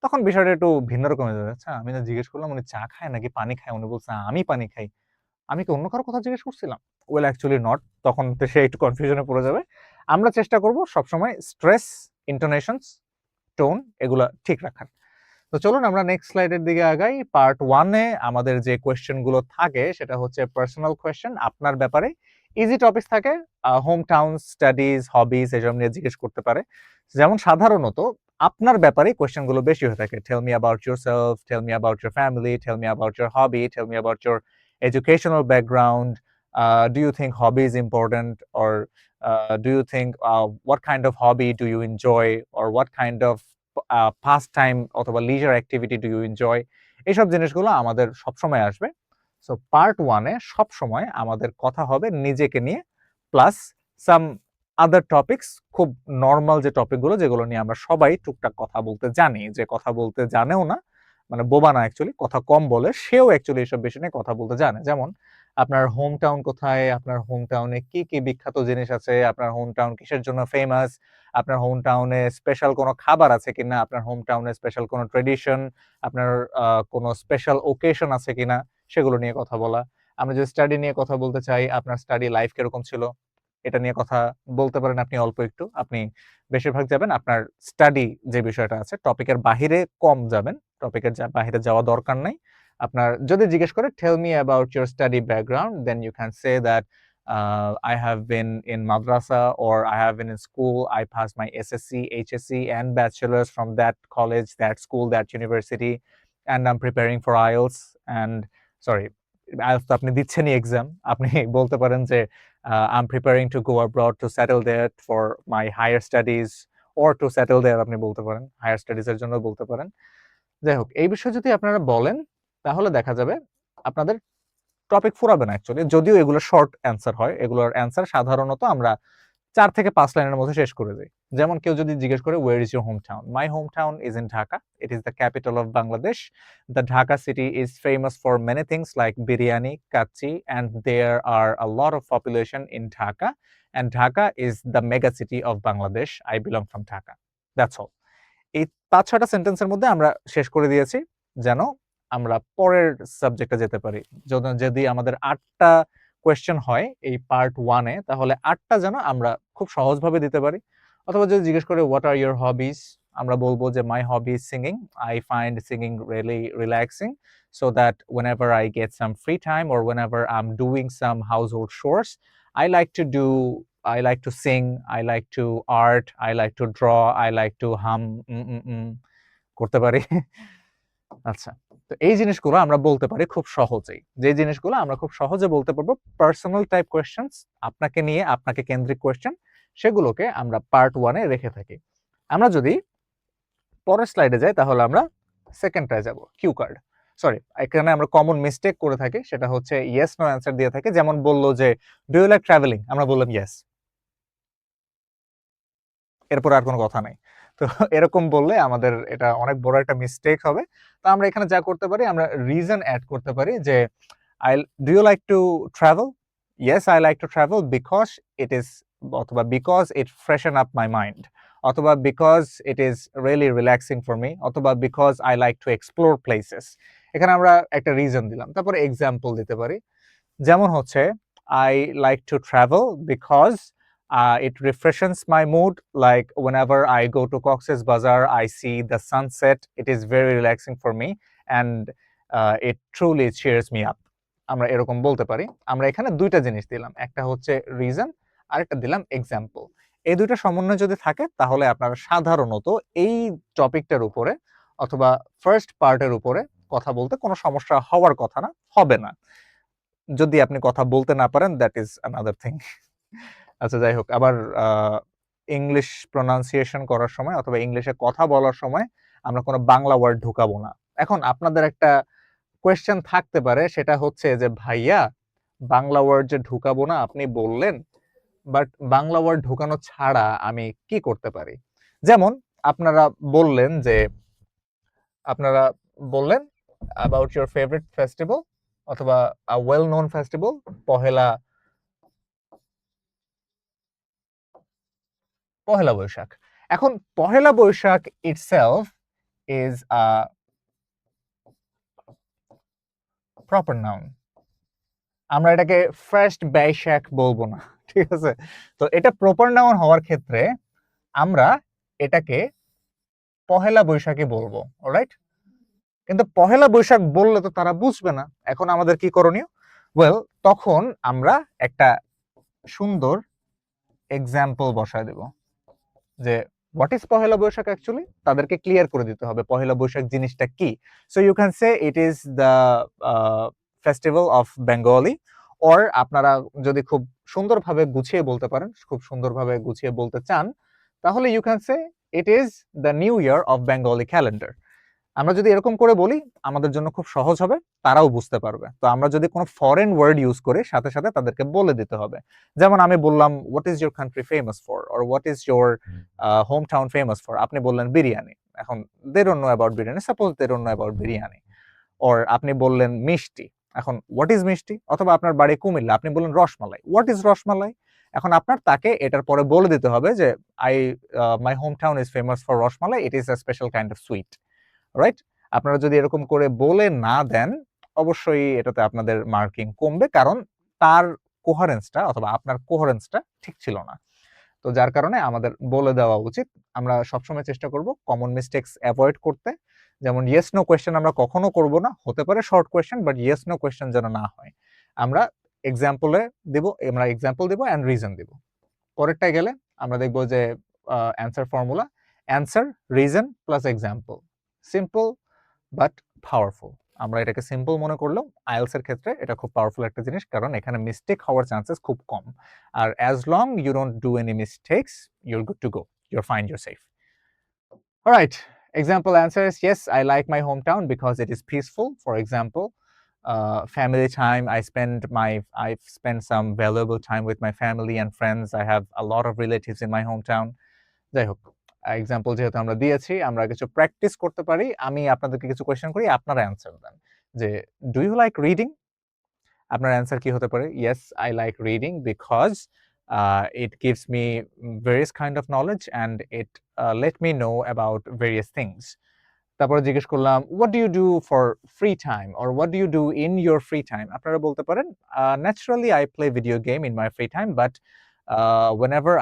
তখন বিষয়টা একটু ভিন্ন রকম হয়ে যাবে। আচ্ছা, আমি না জিজ্ঞেস করলাম উনি চা খায় নাকি পানি খায়, উনি বলছে আমি পানি খাই, আমি কি অন্য কারো কথা জিজ্ঞেস করছিলাম? Well actually not. তখন তো সে একটু কনফিউশনে পড়ে যাবে। আমরা চেষ্টা করব সবসময় স্ট্রেস, ইন্টোনেশনস, টোন এগুলা ঠিক রাখার। তো চলুন আমরা নেক্সট স্লাইডের দিকে আগাই। পার্ট 1 এ আমাদের যে কোয়েশ্চেন গুলো থাকে সেটা হচ্ছে পার্সোনাল কোয়েশ্চেন, আপনার ব্যাপারে। ইজি টপিকস থাকে, হোম টাউন, স্টাডিজ, হবিজ এসব নিয়ে জিজ্ঞেস করতে পারে। যেমন সাধারণত আপনার ব্যাপারে কোয়েশ্চেন গুলো বেশি হয়ে থাকে। Tell me about yourself, tell me about your family, tell me about your hobby, tell me about your educational background. Do you think hobby is important, or do you think what kind of hobby do you enjoy, or what kind of pass time অথবা লিজার activity do you enjoy, এইসব জিনিসগুলো আমাদের সবসময় আসবে। So part 1 এ সবসময় আমাদের কথা হবে নিজেকে নিয়ে, প্লাস সাম আদার টপিকস, খুব নর্মাল যে টপিকগুলো যেগুলো নিয়ে আমরা সবাই টুকটাক কথা বলতে জানি, যে কথা বলতে জানেও না মানে বোবা না অ্যাকচুয়ালি, কথা কম বলে সেও অ্যাকচুয়ালি এসব বিষয় নিয়ে কথা বলতে জানে। যেমন আপনার হোম টাউন কোথায়, আপনার হোম টাউনে কি কি বিখ্যাত জিনিস আছে, আপনার হোম টাউন কিসের জন্য ফেমাস, আপনার হোম টাউনে স্পেশাল কোনো খাবার আছে কিনা, আপনার হোম টাউনে স্পেশাল কোনো ট্রেডিশন, আপনার কোনো স্পেশাল ওকেশন আছে কিনা, সেগুলো নিয়ে কথা বলা। আমরা যদি স্টাডি নিয়ে কথা বলতে চাই, আপনার স্টাডি লাইফ কিরকম ছিল, এটা নিয়ে কথা বলতে পারেন আপনি অল্প একটু। আপনি বেশিরভাগ যাবেন আপনার স্টাডি যে বিষয়টা আছে টপিকের বাহিরে কম যাবেন, টপিকের বাহিরে যাওয়া দরকার নাই। আপনার যদি জিজ্ঞেস করে tell me about your study background, then you can say that I have been in madrasa, or I have been in school. I passed my SSC, HSC, and bachelor's from that college, that school, that university, and I'm preparing for IELTS. And sorry, IELTS তো আপনি দিচ্ছেনই exam, আপনি বলতে পারেন যে I'm preparing to go abroad to settle there for my higher studies, or to settle there আপনি বলতে পারেন, higher studies এর জন্য বলতে পারেন। যাই হোক, এই বিষয়ে যদি আপনারা বলেন তাহলে দেখা যাবে আপনাদের টপিক ফুরাবে না অ্যাকচুয়ালি। যদিও এগুলো শর্ট অ্যান্সার হয়, এগুলোর অ্যান্সার সাধারণত আমরা ৪ থেকে ৫ লাইনের মধ্যে শেষ করে দেই। যেমন কেউ যদি জিজ্ঞেস করে where is your home town? My home town is in Dhaka. It is the capital of Bangladesh. The Dhaka city is famous for many things like biryani, kacchi, and there are a lot of population in Dhaka, and Dhaka is the mega city of Bangladesh. I belong from Dhaka. That's all. এই ৫-৬টা সেন্টেন্সের মধ্যে আমরা শেষ করে দিয়েছি, যেন আমরা পরের সাবজেক্টে যেতে পারি। যদি আমাদের ৮টা কোয়েশ্চেন হয় এই পার্ট 1 এ, তাহলে ৮টা যেন আমরা খুব সহজভাবে দিতে পারি। অথবা যদি জিজ্ঞেস করে হোয়াট আর ইওর হবিস, আমরা বলবো যে my hobby is singing. I find singing really relaxing, so that whenever I get some free time or whenever I'm doing some household chores, I like to sing, I like to art, I like to draw, I like to hum করতে পারি। আচ্ছা, তো এই জিনিসগুলো আমরা বলতে পারি খুব সহজেই। যে জিনিসগুলো আমরা খুব সহজে বলতে পারবো, পার্সোনাল টাইপ কোয়েশ্চেনস, আপনাকে নিয়ে, আপনাকে কেন্দ্রিক কোয়েশ্চেন, সেগুলোকে আমরা পার্ট 1 এ রেখে থাকি। আমরা যদি পরের স্লাইডে যাই তাহলে আমরা সেকেন্ডটায় যাব, কিউ কার্ড। সরি, এখানে আমরা কমন মিস্টেক করে থাকি, সেটা হচ্ছে ইয়েস নো অ্যান্সার দিয়ে থাকি। যেমন বললো যে ডু ইউ লাইক ট্রাভেলিং, আমরা বললাম ইয়েস, এরপর আর কোনো কথা নাই। তো এরকম বললে আমাদের এটা অনেক বড় একটা মিস্টেক হবে। তো আমরা এখানে যা করতে পারি, আমরা রিজন অ্যাড করতে পারি যে do you like to travel? Yes, I like to travel because it is, অথবা because it freshen up my mind, অথবা because it is really relaxing for me, অথবা because I like to explore places. এখানে আমরা একটা reason দিলাম, তারপরে example দিতে পারি। যেমন হচ্ছে I like to travel because it refreshes my mood. Like whenever I go to Cox's Bazar, I see the sunset. It is very relaxing for me, and it truly cheers me up. আমরা এরকম বলতে পারি। আমরা এখানে দুইটা জিনিস দিলাম, একটা হচ্ছে রিজন, আরেকটা দিলাম এক্সাম্পল। এই দুইটা সমন্বয় যদি থাকে তাহলে আপনারা সাধারণত এই টপিকটার উপরে অথবা ফার্স্ট পার্টের উপরে কথা বলতে কোনো সমস্যা হওয়ার কথা না, হবে না। যদি আপনি কথা বলতে না পারেন, দ্যাট ইজ অ্যানাদার থিং। আচ্ছা, যাই হোক, আবার ইংলিশ প্রোনাউন্সিয়েশন করার সময় অথবা ইংলিশে কথা বলার সময় আমরা কোনো বাংলা ওয়ার্ড ঢুকাবো না। এখন আপনাদের একটা কোয়েশ্চেন থাকতে পারে, সেটা হচ্ছে যে ভাইয়া বাংলা ওয়ার্ড যে ঢুকাবো না আপনি বললেন, বাট বাংলা ওয়ার্ড ঢুকানো ছাড়া আমি কি করতে পারি? যেমন আপনারা বললেন অ্যাবাউট ইউর ফেভারিট ফেস্টিভ্যাল অথবা well known festival, Pohela Boishakh. এখন Pohela Boishakh itself is a proper noun. আমরা এটাকে ফার্স্ট বৈশাখ বলবো না, ঠিক আছে? তো এটা প্রপার নাউন হওয়ার ক্ষেত্রে আমরা এটাকে পহেলা বৈশাখই বলবো, অলরাইট? কিন্তু পহেলা বৈশাখ বললে তো তারা বুঝবে না। এখন আমাদের কি করণীয়? ওয়েল, তখন আমরা একটা সুন্দর এক্সাম্পল বসায় দেব যে what is Pohela Boishakh actually, তাদেরকে ক্লিয়ার করে দিতে হবে পহেলা বৈশাখ জিনিসটা কি। So you can say it is the festival of Bengali, অর আপনারা যদি খুব সুন্দরভাবে গুছিয়ে বলতে পারেন, খুব সুন্দরভাবে গুছিয়ে বলতে চান, তাহলে you can say it is the new year of Bengali calendar. আমরা যদি এরকম করে বলি আমাদের জন্য খুব সহজ হবে, তারাও বুঝতে পারবে। তো আমরা যদি কোনো ফরেন ওয়ার্ড ইউজ করি, সাথে সাথে তাদেরকে বলে দিতে হবে। যেমন আমি বললাম what is your country famous for, or what is your home town famous for, আপনি বললেন বিরিয়ানি। এখন they don't know about biryani, suppose they don't know about biryani. Or আপনি বললেন মিষ্টি, এখন হোয়াট ইজ মিষ্টি, অথবা আপনার বাড়ি কুমিল্লা, আপনি বললেন রসমালাই, হোয়াট ইজ রসমালাই। এখন আপনার তাকে এটার পরে বলে দিতে হবে যে মাই home town is famous for rasmalai, it is a special kind of sweet, right? আপনারা যদি এরকম করে বলে না দেন, অবশ্যই এটাতে আপনাদের মার্কিং কমবে, কারণ তার কোহারেন্সটা অথবা আপনার কোহারেন্সটা ঠিক ছিল না। তো যার কারণে আমাদের বলে দেওয়া উচিত। আমরা সবসময় চেষ্টা করব কমন মিস্টেক্স অ্যাভয়েড করতে। যেমন ইয়েস নো কোয়েশ্চেন আমরা কখনো করব না, হতে পারে short question, but yes no question যেন না হয়। আমরা এক্সাম্পল দিব অ্যান্ড রিজন দিব। পরেরটায় গেলে আমরা দেখব যে answer formula, answer, reason plus example. Simple but powerful. আমরা এটাকে সিম্পল মনে করলেও আইএলস এর ক্ষেত্রে এটা খুব পাওয়ারফুল একটা জিনিস, কারণ এখানে মিস্টেক হওয়ার চান্সেস খুব কম। আর as long you don't do any mistakes, you're good to go, you're fine, you're safe. Alright, example answer is yes, I like my hometown because it is peaceful. For example, family time, I've spent some valuable time with my family and friends. I have a lot of relatives in my hometown. যাই হোক, example যেহেতু আমরা দিয়েছি, আমরা কিছু practice করতে পারি। আমি আপনাদেরকে কিছু কোয়েশ্চেন করি, আপনারা অ্যান্সার দেন যে ডু ইউ লাইক রিডিং? আপনার অ্যান্সার কি হতে পারে? Yes, I like reading because it gives me various kind of knowledge and it let me know about various things. তারপরে জিজ্ঞেস করলাম what do you do for free time or what do you do in your free time? আপনারা বলতে পারেন naturally I play video game in my free time, but whenever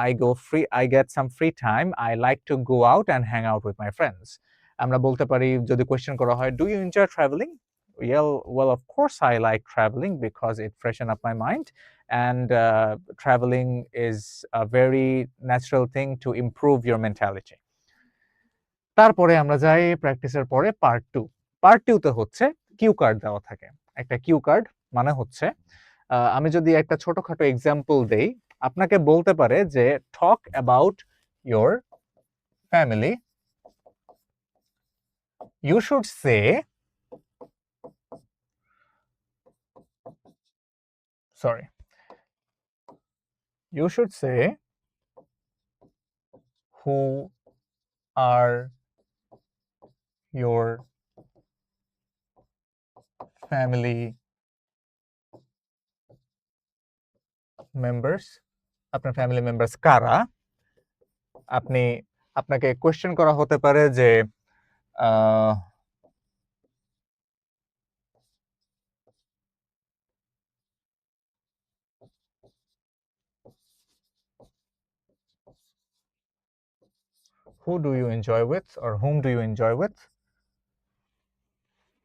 I get some free time, I like to go out and hang out with my friends. আমরা বলতে পারি যদি question করা হয়, do you enjoy traveling? Well, of course I like traveling because it freshen up my mind, and traveling is a very natural thing to improve your mentality. তারপরে আমরা যাই প্র্যাকটিসের পরে পার্ট 2। পার্ট 2 তে হচ্ছে কিউ কার্ড দেওয়া থাকে। একটা কিউ কার্ড মানে হচ্ছে আমি যদি একটা ছোটখাটো এক্সাম্পল দেই, আপনাকে বলতে পারে যে talk about your family. You should say you should say who are your family members, আপনার ফ্যামিলি মেম্বার্স কারা। আপনাকে কোয়েশ্চেন করা হতে পারে যে who do you enjoy with or whom do you enjoy with।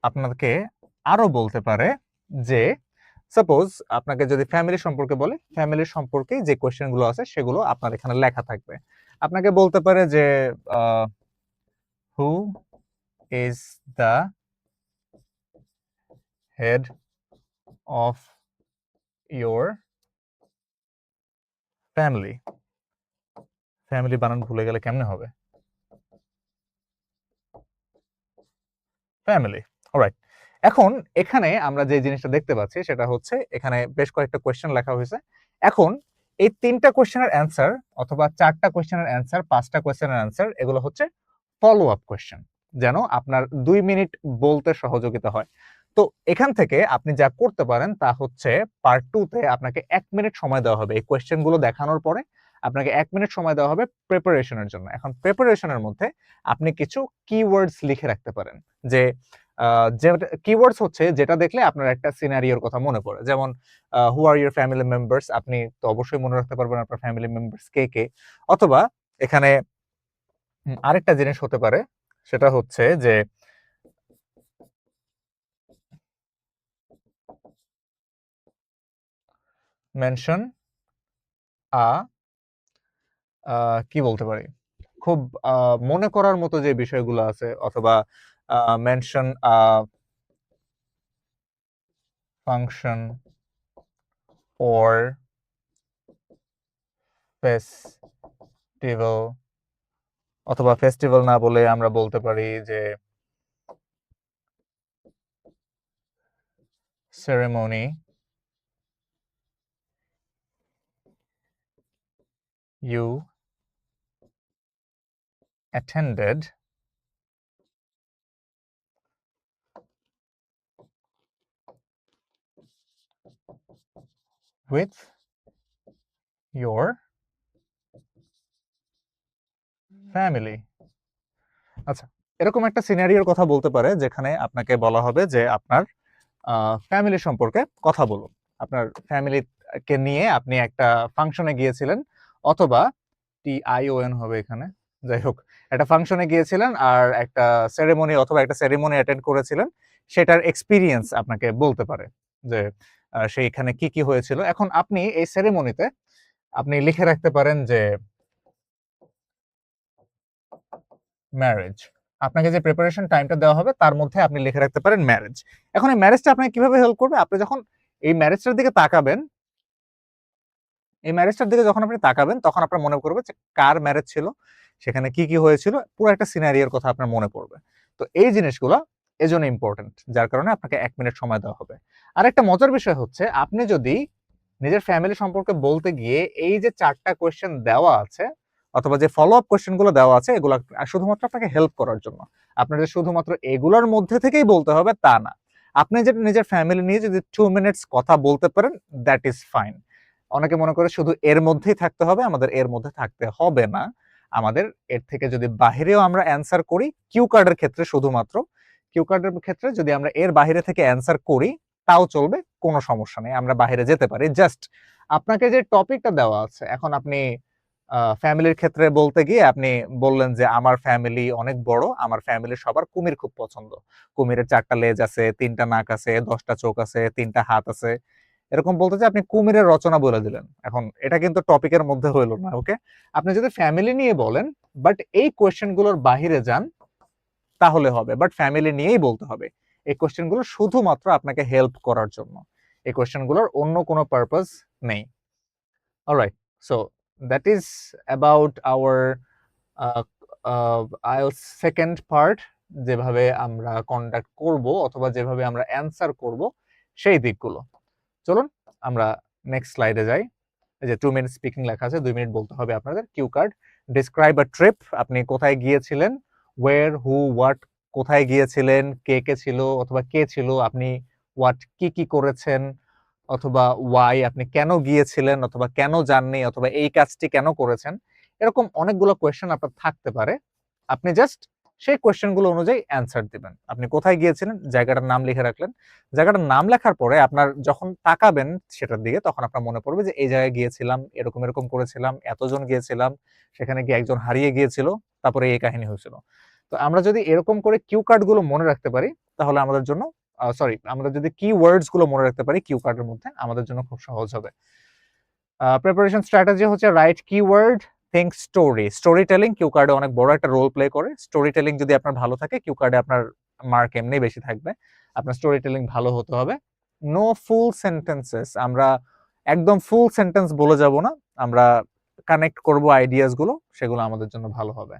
আপনাকে আরো বলতে পারে যে সাপোজ আপনাকে যদি ফ্যামিলি সম্পর্কে বলে, ফ্যামিলির সম্পর্কে যে কোয়েশ্চেনগুলো আছে সেগুলো আপনার এখানে লেখা থাকবে। আপনাকে বলতে পারে যে who is the head of your family. Family বানান ভুলে গেলে কেমনে হবে? ফ্যামিলি। অলরাইট। এখন এখানে আমরা যে জিনিসটা দেখতে পাচ্ছি সেটা হচ্ছে এখানে বেশ কয়েকটা কোয়েশ্চেন লেখা হয়েছে। এখন এই 3টা কোয়েশ্চেনের অ্যান্সার অথবা 4টা কোয়েশ্চেনের অ্যান্সার, 5টা কোয়েশ্চেনের অ্যান্সার এগুলো হচ্ছে ফলো আপ কোয়েশ্চেন, যেন আপনার 2 মিনিট বলতে সহযোগিতা হয়। তো এখান থেকে আপনি যা করতে পারেন তা হচ্ছে পার্ট 2 তে আপনাকে 1 মিনিট সময় দেওয়া হবে। এই কোয়েশ্চেনগুলো দেখানোর পরে আপনাকে 1 মিনিট সময় দেওয়া হবে প্রিপারেশনের জন্য। এখন প্রিপারেশনের মধ্যে আপনি কিছু কিওয়ার্ডস লিখে রাখতে পারেন। যে কিওয়ার্ডস হচ্ছে যেটা দেখলে আপনার একটা সিনারিওর কথা মনে পড়ে। যেমন হু আর ইউর ফ্যামিলি মেম্বার্স, আপনি তো অবশ্যই মনে রাখতে পারবেন আপনার ফ্যামিলি মেম্বার্স কে কে। অথবা এখানে আরেকটা জিনিস হতে পারে, সেটা হচ্ছে যে মেনশন কি বলতে পারি, খুব মনে করার মতো যে বিষয়গুলো আছে, অথবা মেনশন ফাংশন or ফেস্টিভ্যাল, অথবা ফেস্টিভ্যাল না বলে আমরা বলতে পারি যে ceremony you attended with your family। আচ্ছা, এরকম একটা সিনারিওর কথা বলতে পারে যেখানে আপনাকে বলা হবে যে আপনার ফ্যামিলি সম্পর্কে কথা বলুন। আপনার ফ্যামিলিকে নিয়ে আপনি একটা ফাংশনে গিয়েছিলেন, অথবা TION হবে এখানে, যাই হোক, একটা ফাংশনে গিয়েছিলেন আর একটা সেরেমনি অথবা একটা সেরেমনি অ্যাটেন্ড করেছিলেন, সেটার এক্সপেরিয়েন্স আপনাকে বলতে পারে যে সেইখানে কি কি হয়েছিল। এখন আপনি এই সেরেমনিতে আপনি লিখে রাখতে পারেন যে ম্যারেজ। আপনাকে যে প্রিপারেশন টাইমটা দেওয়া হবে তার মধ্যে আপনি লিখে রাখতে পারেন ম্যারেজ। এখন এই ম্যারেজটা আপনাকে কিভাবে হেল্প করবে? আপনি যখন এই ম্যারেজটার দিকে তাকাবেন, এই ম্যারেজটার দিকে যখন আপনি তাকাবেন তখন আপনার মনে পড়বে যে কার ম্যারেজ ছিল, সেখানে কি কি হয়েছিল, পুরো একটা সিনারিওর কথা আপনার মনে পড়বে। তো এই জিনিসগুলো এজন্য ইম্পর্টেন্ট, যার কারণে আপনাকে 1 মিনিট সময় দেওয়া হবে। আরেকটা মজার বিষয় হচ্ছে, আপনি যদি নিজের ফ্যামিলি সম্পর্কে বলতে গিয়ে এই যে 4টা কোয়েশ্চেন দেওয়া আছে অথবা যে ফলো আপ কোয়েশ্চেন গুলো দেওয়া আছে, এগুলো শুধুমাত্র আপনাকে হেল্প করার জন্য। আপনার যে শুধুমাত্র এগুলোর মধ্যে থেকেই বলতে হবে তা না। আপনি যদি নিজের ফ্যামিলি নিয়ে যদি 2 মিনিটস কথা বলতে পারেন, দ্যাট ইজ ফাইন। অনেকে মনে করে শুধু এর মধ্যেই থাকতে হবে, আমাদের এর মধ্যে থাকতে হবে না। আমাদের এর থেকে যদি বাহিরেও আমরা অ্যান্সার করি, কিউ কার্ডের ক্ষেত্রে শুধুমাত্র, কিউ কার্ডের ক্ষেত্রে যদি আমরা এর বাহিরে থেকে অ্যান্সার করি তাও চলবে, কোনো সমস্যা নেই, আমরা বাহিরে যেতে পারি। জাস্ট আপনাকে যে টপিকটা দেওয়া আছে, এখন আপনি ফ্যামিলির ক্ষেত্রে বলতে গিয়ে আপনি বললেন যে আমার ফ্যামিলি অনেক বড়, আমার ফ্যামিলির সবার কুমির খুব পছন্দ। কুমিরের ৪ টা লেজ আছে, ৩ টা নাক আছে, ১০ টা চোখ আছে, ৩ টা হাত আছে। এরকম বলতে যে আপনি কুমিরের রচনা বলে দিলেন। এখন এটা কিন্তু টপিকের মধ্যে হইল না, ওকে? আপনি যদি ফ্যামিলি নিয়ে বলেন, বাট এই কোয়েশ্চেন গুলোর বাহিরে যান, তাহলে হবে। বাট ফ্যামিলি নিয়েই বলতে হবে। এই কোয়েশ্চেন গুলো শুধুমাত্র আপনাকে হেল্প করার জন্য। এই কোয়েশ্চেন গুলোর অন্য কোনো পারপাস নেই। Alright, so that is about our IELTS second part, যেভাবে আমরা কন্ডাক্ট করব অথবা যেভাবে আমরা অ্যান্সার করব সেই দিকগুলো। চলুন আমরা নেক্সট স্লাইডে যাই। এই যে 2 মিনিট স্পিকিং লেখা আছে, 2 মিনিট বলতে হবে আপনাদের। Cue card, describe a trip, আপনি কোথায় গিয়েছিলেন, ওয়ের, হু, হোয়াট, কোথায় গিয়েছিলেন, কে কে ছিল অথবা কে ছিল, আপনি হোয়াট কি কি করেছেন, অথবা ওয়াই আপনি কেন গিয়েছিলেন অথবা কেন যাননি অথবা এই কাজটি কেন করেছেন। এরকম অনেকগুলো কোয়েশ্চেন আপনার থাকতে পারে। আপনি জাস্ট সেই কোয়েশ্চেনগুলো অনুযায়ী অ্যান্সার দিবেন। আপনি কোথায় গিয়েছিলেন, জায়গাটার নাম লিখে রাখলেন। জায়গাটার নাম লেখার পরে আপনার যখন তাকাবেন সেটার দিকে, তখন আপনার মনে পড়বে যে এই জায়গায় গিয়েছিলাম, এরকম এরকম করেছিলাম, এতজন গিয়েছিলাম, সেখানে গিয়ে একজন হারিয়ে গিয়েছিল, তারপরে এই কাহিনী হয়েছিল। তো আমরা যদি এরকম করে কিউ কার্ড গুলো মনে রাখতে পারি, তাহলে আমাদের জন্য সরি, আমরা যদি কি ওয়ার্ডস গুলো মনে রাখতে পারি কিউ কার্ডের মধ্যে, আমাদের জন্য খুব সহজ হবে। প্রিপারেশন স্ট্র্যাটেজি হচ্ছে right keyword, think story. Story telling cue কার্ডে অনেক বড় একটা রোল প্লে করে। স্টোরি টেলিং যদি আপনার ভালো থাকে, কিউ কার্ডে আপনার মার্ক এমনি বেশি থাকবে। আপনার স্টোরি টেলিং ভালো হতে হবে। নো ফুল সেন্টেন্সেস, আমরা একদম ফুল সেন্টেন্স বলে যাব না, আমরা কানেক্ট করব আইডিয়াস গুলো, সেগুলো আমাদের জন্য ভালো হবে।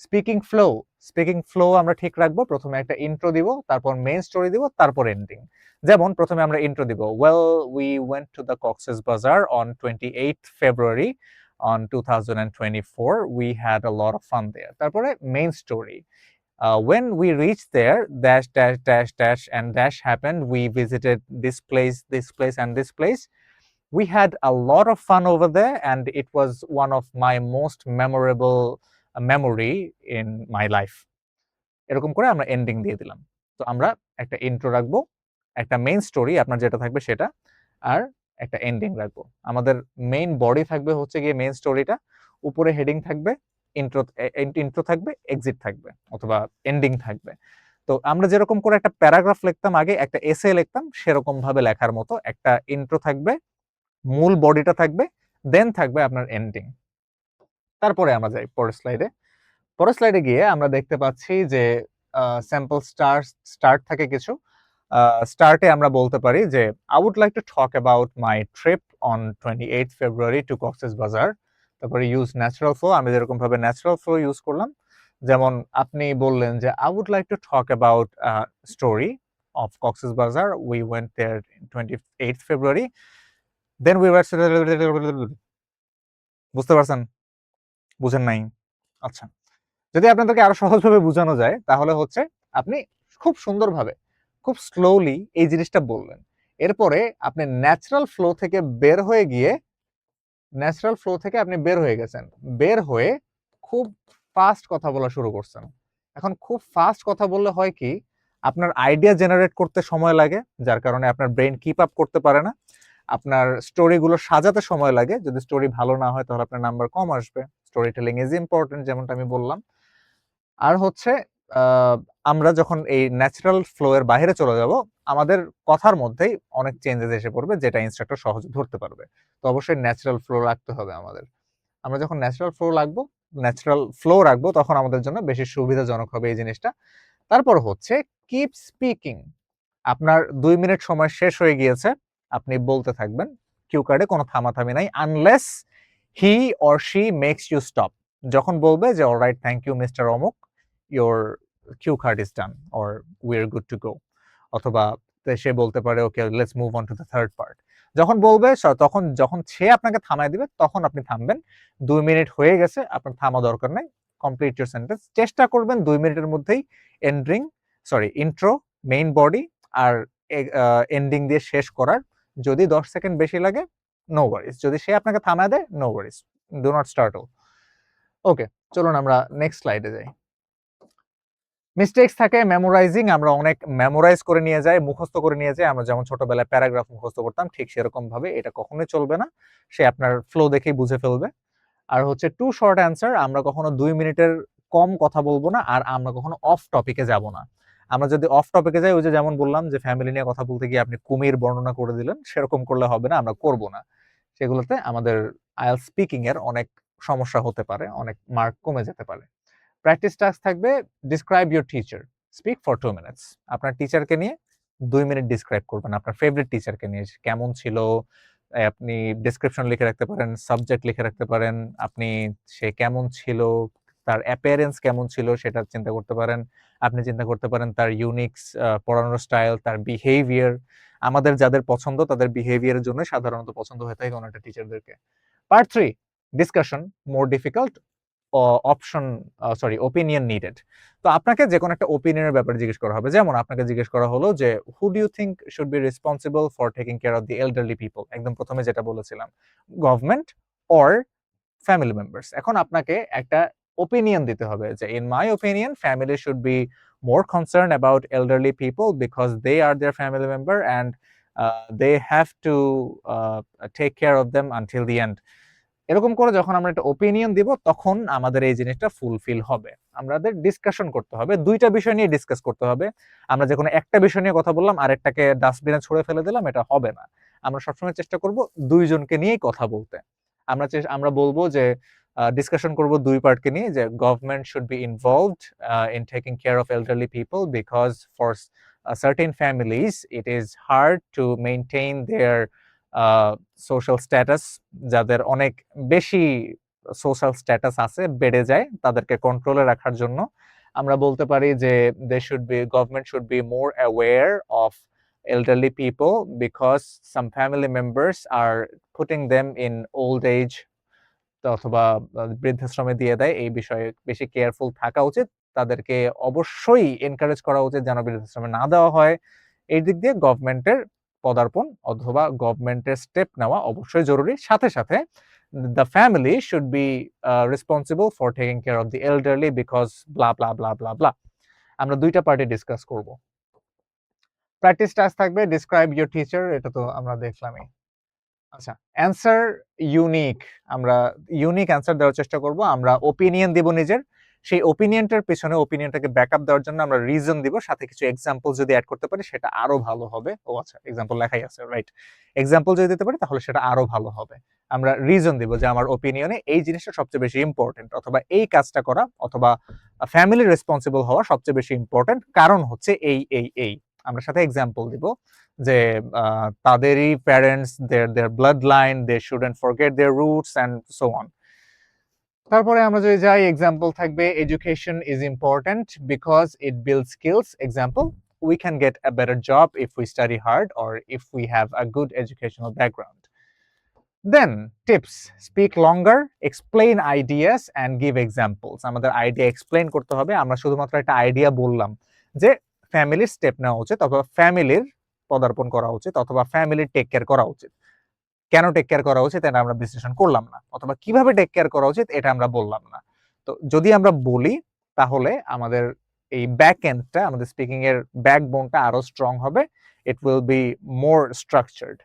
স্পিকিং ফ্লো, স্পিকিং ফ্লো আমরা ঠিক রাখবো। প্রথমে একটা ইন্ট্রো দিব, তারপর মেইন স্টোরি দিব, তারপর এন্ডিং। যেমন প্রথমে আমরা ইন্ট্রো দিব, well we went to the Cox's বাজার on 28th February on 2024, we had a lot of fun there. তারপরে main story, when we reached there dash dash dash dash and dash happened, we visited this place and this place. We had a lot of fun over there and it was one of my most memorable memory in my life. এরকম করে আমরা ending দিয়ে দিলাম। তো আমরা একটা intro রাখবো, একটা মেইন স্টোরি আপনার যেটা থাকবে সেটা, আর একটা এন্ডিং রাখবো। আমাদের মেইন বডি থাকবে হচ্ছে গিয়ে মেইন স্টোরিটা, উপরে হেডিং থাকবে, ইন্ট্রো ইন্ট্রো থাকবে, এক্সিট থাকবে অথবা এন্ডিং থাকবে। তো আমরা যেরকম করে একটা প্যারাগ্রাফ লিখতাম আগে, একটা এসে লিখতাম, সেরকম ভাবে লেখার মতো একটা ইন্ট্রো থাকবে, মূল বডিটা থাকবে, দেন থাকবে আপনার এন্ডিং। তারপরে আমরা যাই পরের স্লাইডে। পরের স্লাইডে গিয়ে আমরা দেখতে পাচ্ছি যে স্যাম্পল স্টার্ট থাকে কিছু। স্টার্টে আমরা বলতে পারি যে I would like to talk about my trip on 28th February to Cox's Bazar. তারপরে ইউজ ন্যাচারাল ফ্লো, আমি যেরকম ভাবে ন্যাচারাল ফ্লো ইউজ করলাম। যেমন আপনি বললেন যে I would like to talk about story of Cox's Bazar, we went there 28th February, then we were, বুঝতে পারছেন? বুঝেন নাই? আচ্ছা, যদি আপনাদেরকে আরো সহজভাবে বোঝানো যায়, তাহলে হচ্ছে আপনি খুব সুন্দরভাবে, খুব স্লোলি এই জিনিসটা বললেন। এরপরে আপনি ন্যাচারাল ফ্লো থেকে বের হয়ে গিয়ে, ন্যাচারাল ফ্লো থেকে আপনি বের হয়ে গেছেন। বের হয়ে খুব ফাস্ট কথা বলা শুরু করছেন। এখন খুব ফাস্ট কথা বললে হয় কি, আপনার আইডিয়া জেনারেট করতে সময় লাগে, যার কারণে আপনার ব্রেন কিপ আপ করতে পারে না। আপনার স্টোরিগুলো সাজাতে সময় লাগে, যদি স্টোরি ভালো না হয় তাহলে আপনার নাম্বার কম আসবে। স্টোরি টেলিং ইজ ইম্পর্টেন্ট, যেমনটা আমি বললাম। আর হচ্ছে আমরা যখন এই ন্যাচারাল ফ্লো এর বাইরে চলে যাব, আমাদের কথার মধ্যেই অনেক চেঞ্জেস এসে পড়বে, যেটা ইনস্ট্রাক্টর সহজে ধরতে পারবে। তো অবশ্যই ন্যাচারাল ফ্লো রাখতে হবে আমাদের। আমরা যখন ন্যাচারাল ফ্লো রাখবো, তখন আমাদের জন্য বেশি সুবিধাজনক হবে এই জিনিসটা। তারপর হচ্ছে কিপ স্পিকিং। আপনার 2 মিনিট সময় শেষ হয়ে গিয়েছে, আপনি বলতে থাকবেন। কিউ কার্ডে কোনো থামাথামি নাই, unless he or she makes you stop. যখন বলবে যে অলরাইট, থ্যাংক ইউ মিস্টার অমুক, your cue card is done or we are good to go, অথবা সে বলতে পারে okay let's move on to the third part. যখন বলবে তখন, যখন সে আপনাকে থামায় দিবে, তখন আপনি থামবেন। 2 মিনিট হয়ে গেছে, আপনার থামা দরকার নাই, কমপ্লিট ইউর সেন্টেন্স। চেষ্টা করবেন 2 মিনিটের মধ্যেই ইন্ট্রো, মেইন বডি আর এন্ডিং দিয়ে শেষ করার। যদি 10 সেকেন্ড বেশি লাগে, নো ওয়ারিস। যদি সে আপনাকে থামায় দেয়, নো ওয়ারিস, ডু নট স্টার্টল। ওকে, চলুন আমরা নেক্সট স্লাইডে যাই। মিস্টেক্স থাকে মেমোরাইজিং, আমরা অনেক মেমোরাইজ করে নিয়ে যাই, মুখস্থ করে নিয়ে যাই। আমরা যেমন ছোটবেলায় প্যারাগ্রাফ মুখস্থ করতাম, ঠিক সেরকম ভাবে এটা কখনোই চলবে না। সে আপনার ফ্লো দেখেই বুঝে ফেলবে। আর হচ্ছে টু শর্ট অ্যান্সার, আমরা কখনো 2 মিনিটের কম কথা বলবো না, আর আমরা কখনো অফ টপিকে যাব না। আমরা যদি অফ টপিকে যাই, ওই যে যেমন বললাম যে ফ্যামিলি নিয়ে কথা বলতে গিয়ে আপনি কুমির বর্ণনা করে দিলেন, সেরকম করলে হবে না, আমরা করব না। সেগুলোতে আমাদের আইএলটিএস স্পিকিং এর অনেক সমস্যা হতে পারে, অনেক মার্ক কমে যেতে পারে। প্র্যাকটিস টাস্ক থাকবে describe your teacher, speak for 2 minutes. আপনার টিচারকে নিয়ে 2 মিনিট ডিসক্রাইব করবেন, আপনার ফেভারিট টিচারকে নিয়ে কেমন ছিল। আপনি ডেসক্রিপশন লিখে রাখতে পারেন, সাবজেক্ট লিখে রাখতে পারেন, আপনি সে কেমন ছিল, তার অ্যাপিয়ারেন্স কেমন ছিল সেটা চিন্তা করতে পারেন। আপনি চিন্তা করতে পারেন তার ইউনিক্স পড়ানোর স্টাইল, তার বিহেভিয়ার। আমাদের যাদের পছন্দ তাদের বিহেভিয়ারের জন্য সাধারণত পছন্দ হয়ে থাকে অনেকটা টিচারদেরকে। Part 3, discussion, more difficult option, sorry, opinion needed. তো আপনাকে যে কোনো একটা ওপিনিয়নের ব্যাপারে জিজ্ঞেস করা হবে। যেমন আপনাকে জিজ্ঞেস করা হলো যে who do you think should be responsible for taking care of the elderly people, একদম প্রথমে যেটা বলেছিলাম, গভর্নমেন্ট অর ফ্যামিলি মেম্বার্স। এখন আপনাকে একটা ওপিনিয়ন দিতে হবে যে in my opinion family should be more concern about elderly people because they are their family member and they have to take care of them until the end. এরকম করে যখন আমরা একটা ওপিনিয়ন দিব তখন আমাদের এই জিনিসটা ফুলফিল হবে। আমাদের ডিসকাশন করতে হবে, দুইটা বিষয় নিয়ে ডিসকাস করতে হবে। আমরা যে কোনো একটা বিষয় নিয়ে কথা বললাম আরেকটাকে ডাস্টবিনে ছুঁড়ে ফেলে দিলাম, এটা হবে না। আমরা সবসময় চেষ্টা করব দুইজনকে নিয়েই কথা বলতে। আমরা বলবো যে ডিসকাশন করব দুই পার্টকে নিয়ে, যে government should be involved in taking care of elderly people because for certain families it is hard to maintain their social status. যাদের অনেক বেশি সোশ্যাল স্ট্যাটাস আছে, বেড়ে যায়, তাদেরকে কন্ট্রোলে রাখার জন্য আমরা বলতে পারি যে government should be more aware of elderly people because some family members are putting them in old age অথবা বৃদ্ধাশ্রমে দিয়ে দেয়। এই বিষয়ে বেশি কেয়ারফুল থাকা উচিত। তাদেরকে অবশ্যই এনকারেজ করা উচিত যেন বৃদ্ধাশ্রমে না দেওয়া হয়। এই দিক দিয়ে গভর্নমেন্টের পদার্পণ অথবা গভর্নমেন্টের স্টেপ নেওয়া অবশ্যই জরুরি। সাথে সাথে the family should be responsible for taking care of the elderly because blah blah blah blah blah. আমরা দুইটা পার্টি ডিসকাস করব। প্র্যাকটিস টাস্ক থাকবে ডিসক্রাইব ইউর টিচার, এটা তো আমরা দেখলামই। আচ্ছা, অ্যান্সার ইউনিক। আমরা ইউনিক অ্যান্সার দেওয়ার চেষ্টা করব। আমরা ওপিনিয়ন দিব নিজের, সেই ওপিনিয়নটার পেছনে ওপিনিয়নটাকে ব্যাকআপ দেওয়ার জন্য আমরা রিজন দিব, সাথে কিছু এক্সাম্পল যদি অ্যাড করতে পারি সেটা আরো ভালো হবে। ও আচ্ছা, এক্সাম্পল লেখাই আছে, রাইট। এক্সাম্পল যদি দিতে পারি তাহলে সেটা আরো ভালো হবে। আমরা রিজন দিব যে আমার ওপিনিয়নে এই জিনিসটা সবচেয়ে বেশি ইম্পর্টেন্ট, অথবা এই কাজটা করা, অথবা ফ্যামিলি রেসপন্সিবল হওয়া সবচেয়ে বেশি ইম্পর্টেন্ট, কারণ হচ্ছে এই এই এই। আমরা সাথে এক্সাম্পল দিব যে তাদেরই parents, their blood line, they shouldn't forget their roots and so on. তারপরে আমরা যদি যাই, এক্সাম্পল থাকবে education is important because it build skills. Example, we can get a better job if we study hard or if we have a good educational background. Then tips, speak longer, explain ideas and give examples. আমাদের idea explain করতে হবে। আমরা শুধুমাত্র একটা idea বললাম যে ফ্যামিলির step নেওয়া উচিত, অথবা ফ্যামিলির পদার্পণ করা উচিত, অথবা ফ্যামিলির টেক কেয়ার করা উচিত। কেন টেক কেয়ার করা উচিত এটা আমরা বিশ্লেষণ করলাম না, অথবা কিভাবে টেক কেয়ার করা উচিত এটা আমরা বললাম না। তো যদি আমরা বলি তাহলে আমাদের এই ব্যাক এন্ডটা, আমাদের স্পিকিং এর ব্যাকবোনটা আরো স্ট্রং হবে। It will be more structured.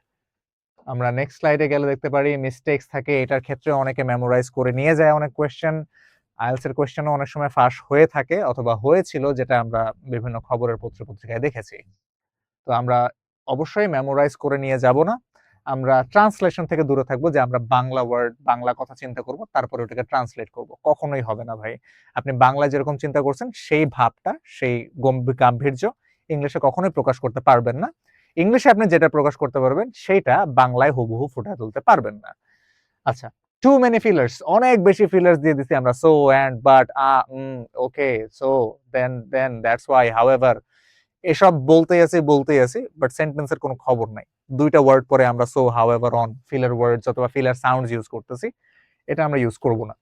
আমরা নেক্সট স্লাইডে গেলে দেখতে পারি মিস্টেক্স থাকে। এটার ক্ষেত্রে অনেকে মেমোরাইজ করে নিয়ে যায় অনেক কোয়েশ্চেন। আইএলটিএস এর কোয়েশ্চেনও অনেক সময় ফাঁস হয়ে থাকে অথবা হয়েছিল, যেটা আমরা বিভিন্ন খবরের পত্রিকায় দেখেছি। তো আমরা অবশ্যই মেমোরাইজ করে নিয়ে যাব না। আমরা ট্রান্সলেশন থেকে দূরে থাকবো, যে আমরা বাংলা ওয়ার্ড, বাংলা কথা চিন্তা করব, তারপরে ওটাকে ট্রান্সলেট করব। কখনোই হবে না ভাই। আপনি বাংলায় যেরকম চিন্তা করছেন সেই ভাবটা, সেই গাম্ভীর্য ইংলিশে কখনোই প্রকাশ করতে পারবেন না। ইংলিশে আপনি যেটা প্রকাশ করতে পারবেন সেইটা বাংলায় হুবহু ফুটিয়ে তুলতে পারবেন না। আচ্ছা, টু মেনি ফিলার্স, অনেক বেশি ফিলার্স দিয়ে দিছি আমরা। So, and, but, okay, so, then, that's why, however, এসব বলতেই আছি, বাট সেন্টেন্সের কোনো খবর নাই। দুইটা ওয়ার্ড পরে আমরা সো, হাউএভার, অন, ফিলার ওয়ার্ডস অথবা ফিলার সাউন্ডস ইউজ করতেছি, এটা আমরা ইউজ করব না।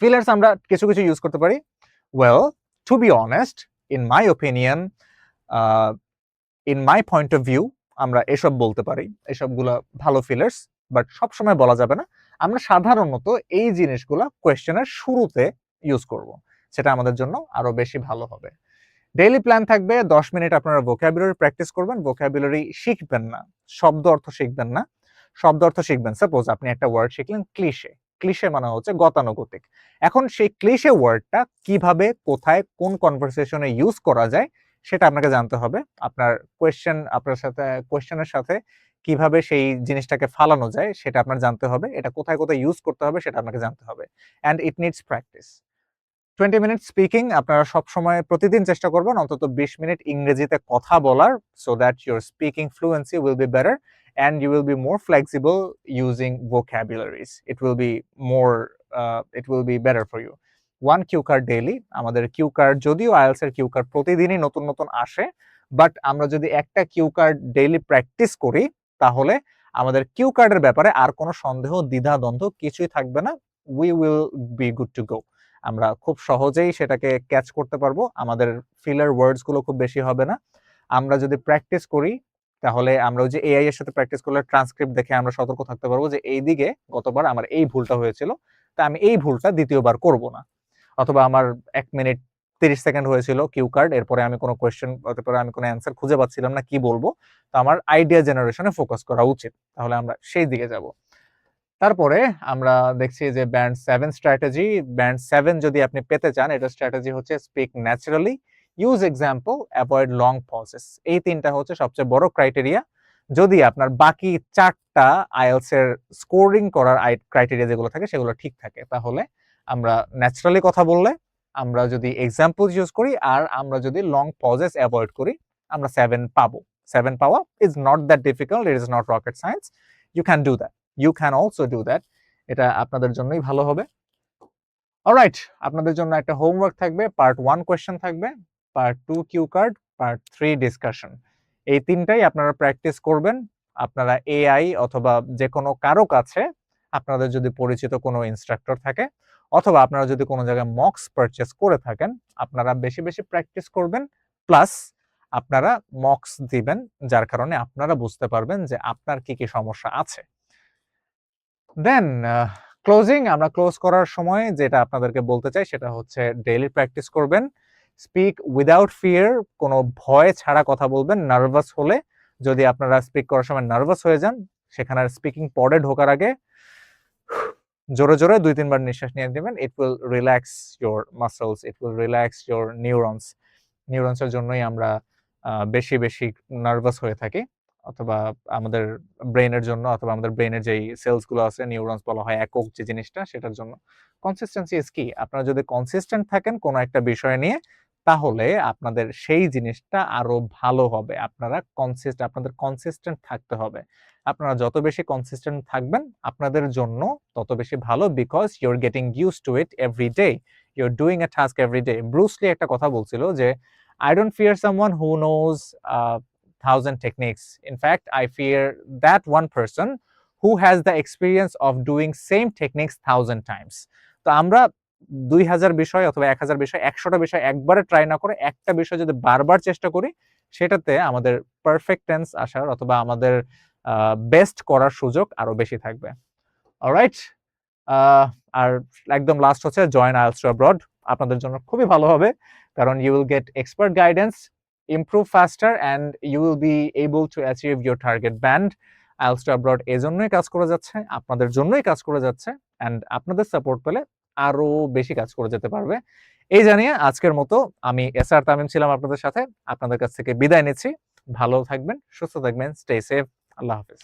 ফিলার্স আমরা কিছু কিছু ইউজ করতে পারি। Well, to be honest, in my opinion, in my point of view, আমরা এসব বলতে পারি। এসবগুলা ভালো ফিলার্স, বাট সবসময় বলা যাবে না। আমরা সাধারণত এই জিনিসগুলা কোয়েশ্চেনের শুরুতে ইউজ করব, সেটা আমাদের জন্য আরো বেশি ভালো হবে। ডেইলি প্ল্যান থাকবে 10 মিনিট আপনারা ভোকাবুলারি প্র্যাকটিস করবেন, ভোকাবুলারি শিখবেন না, শব্দ অর্থ শিখবেন না, শব্দ অর্থ শিখবেন। সাপোজ আপনি একটা ওয়ার্ড শিখলেন ক্লিশে, ক্লিশে মানে হচ্ছে গতানুগতিক। এখন সেই ক্লিশে ওয়ার্ডটা কিভাবে, কোথায়, কোন কনভারসেশনে ইউজ করা যায় সেটা আপনাকে জানতে হবে। আপনার কোয়েশ্চেনের সাথে কিভাবে সেই জিনিসটাকে ফালানো যায় সেটা আপনার জানতে হবে। এটা কোথায় কোথায় ইউজ করতে হবে সেটা আপনাকে জানতে হবে। And it needs practice. 20 minute speaking আপনারা সবসময় প্রতিদিন চেষ্টা করবেন অন্তত 20 মিনিট ইংরেজিতে কথা বলার, so that your speaking fluency will be better and you will be more flexible using vocabularies. It will be better for you. 1 cue card daily. আমাদের কিউ কার্ড, যদিও আইএলটিএস এর কিউ কার্ড প্রতিদিনই নতুন নতুন আসে, বাট আমরা যদি একটা কিউ কার্ড ডেইলি প্র্যাকটিস করি তাহলে আমাদের কিউ কার্ডের ব্যাপারে আর কোনো সন্দেহ, দ্বিধা দ্বন্দ্ব কিছুই থাকবে না। We will be good to গো। আমরা খুব সহজেই সেটাকে ক্যাচ করতে পারবো। আমাদের ফিলার ওয়ার্ডস গুলো খুব বেশি হবে না। আমরা যদি প্র্যাকটিস করি তাহলে আমরা ওই যে এআই এর সাথে প্র্যাকটিস করলে ট্রান্সক্রিপ্ট দেখে আমরা সতর্ক থাকতে পারবো যে এই দিকে গতবার আমার এই ভুলটা হয়েছিল, তা আমি এই ভুলটা দ্বিতীয়বার করব না। অথবা আমার 1 মিনিট 30 সেকেন্ড হয়েছিল কিউ কার্ড, এরপরে আমি কোনো কোয়েশ্চেন, অথবা আমি কোনো অ্যান্সার খুঁজে পাচ্ছিলাম না কি বলবো, তো আমার আইডিয়া জেনারেশনে ফোকাস করা উচিত। তাহলে আমরা সেই দিকে যাব। তারপরে আমরা দেখছি যে ব্যান্ড 7 স্ট্র্যাটেজি। ব্যান্ড 7 যদি আপনি পেতে চান, এটা স্ট্র্যাটেজি হচ্ছে speak naturally, use example, avoid long pauses. এই 3টা হচ্ছে সবচেয়ে বড় ক্রাইটেরিয়া। যদি আপনার বাকি 4টা আইএলটিএস এর স্কোরিং করার ক্রাইটেরিয়া যেগুলো থাকে সেগুলো ঠিক থাকে, তাহলে আমরা ন্যাচারালি কথা বললে, আমরা যদি এক্সাম্পল ইউজ করি, আর আমরা যদি লং পজেস অ্যাভয়েড করি, আমরা 7 পাবো। 7 পাওয়া is not that difficult, it is not rocket science, you can do that, you can also do that. এটা আপনাদের জন্যই ভালো হবে। অলরাইট, আপনাদের জন্য একটা হোমওয়ার্ক থাকবে। পার্ট 1 কোয়েশ্চেন থাকবে, part 2 cue card, part 3 discussion. এই 3টাই আপনারা প্র্যাকটিস করবেন। আপনারা এআই অথবা যে কোনো কারো কাছে, আপনাদের যদি পরিচিত কোনো ইনস্ট্রাক্টর থাকে, অথবা আপনারা যদি কোনো জায়গায় মক্স পারচেজ করে থাকেন, আপনারা বেশি বেশি প্র্যাকটিস করবেন। প্লাস আপনারা মক্স দিবেন, যার কারণে আপনারা বুঝতে পারবেন যে আপনার কি কি সমস্যা আছে। দেন ক্লোজিং, আমরা ক্লোজ করার সময় যেটা আপনাদেরকে বলতে চাই সেটা হচ্ছে ডেইলি প্র্যাকটিস করবেন। স্পিক উইদাউট ফিয়ার, কোনো ভয় ছাড়া কথা বলবেন। নার্ভাস হলে, যদি আপনারা স্পিক করার সময় নার্ভাস হয়ে যান, সেখানে স্পিকিং পডে ঢোকার আগে জোরে জোরে 2-3 বার নিঃশ্বাস নিয়ে নেবেন। It will relax your muscles, it will relax your neurons. নিউরনসের জন্যই আমরা বেশি বেশি নার্ভাস হয়ে থাকি, অথবা আমাদের ব্রেইনের জন্য, অথবা আমাদের ব্রেইনের যেই সেলস গুলো আছে, নিউরনস বলা হয়, একক যে জিনিসটা, সেটার জন্য। কনসিস্টেন্সি ইজ কি। আপনারা যদি কনসিস্টেন্ট থাকেন কোনো একটা বিষয় নিয়ে, তাহলে আপনাদের সেই জিনিসটা আরো ভালো হবে। আপনাদের কনসিস্টেন্ট থাকতে হবে। আপনারা যত বেশি কনসিস্টেন্ট থাকবেন আপনাদের জন্য তত বেশি ভালো, because you are getting use to it every day, you are doing a task every day. Bruce Lee একটা কথা বলছিল যে, I don't fear someone who knows 1,000 techniques. In fact, I fear that one person who has the experience of doing same techniques 1,000 times. তো আমরা 2000 বিষয় অথবা 1000 বিষয়, 100টা বিষয় একবারে ট্রাই না করে একটা বিষয় যদি বারবার চেষ্টা করি, সেটাতে আমাদের পারফেক্ট টেন্স আসার অথবা আমাদের বেস্ট করার সুযোগ আরো বেশি থাকবে। অলরাইট, আর একদম লাস্ট হচ্ছে জয়েন আইএলটিএস টু অ্যাব্রড। আপনাদের জন্য খুবই ভালো হবে, কারণ you will get expert guidance, improve faster, and you will be able to achieve your target band. IELTS to abroad এজন্যই কাজ করে যাচ্ছে, আপনাদের জন্যই কাজ করে যাচ্ছে, অ্যান্ড আপনাদের সাপোর্ট পেলে আরো বেশি কাজ করে যেতে পারবে। এই জানিয়ে আজকের মতো আমি এসআর তামিম ছিলাম আপনাদের সাথে। আপনাদের কাছ থেকে বিদায় নিচ্ছি। ভালো থাকবেন, সুস্থ থাকবেন, স্টে সেফ। আল্লাহ হাফেজ।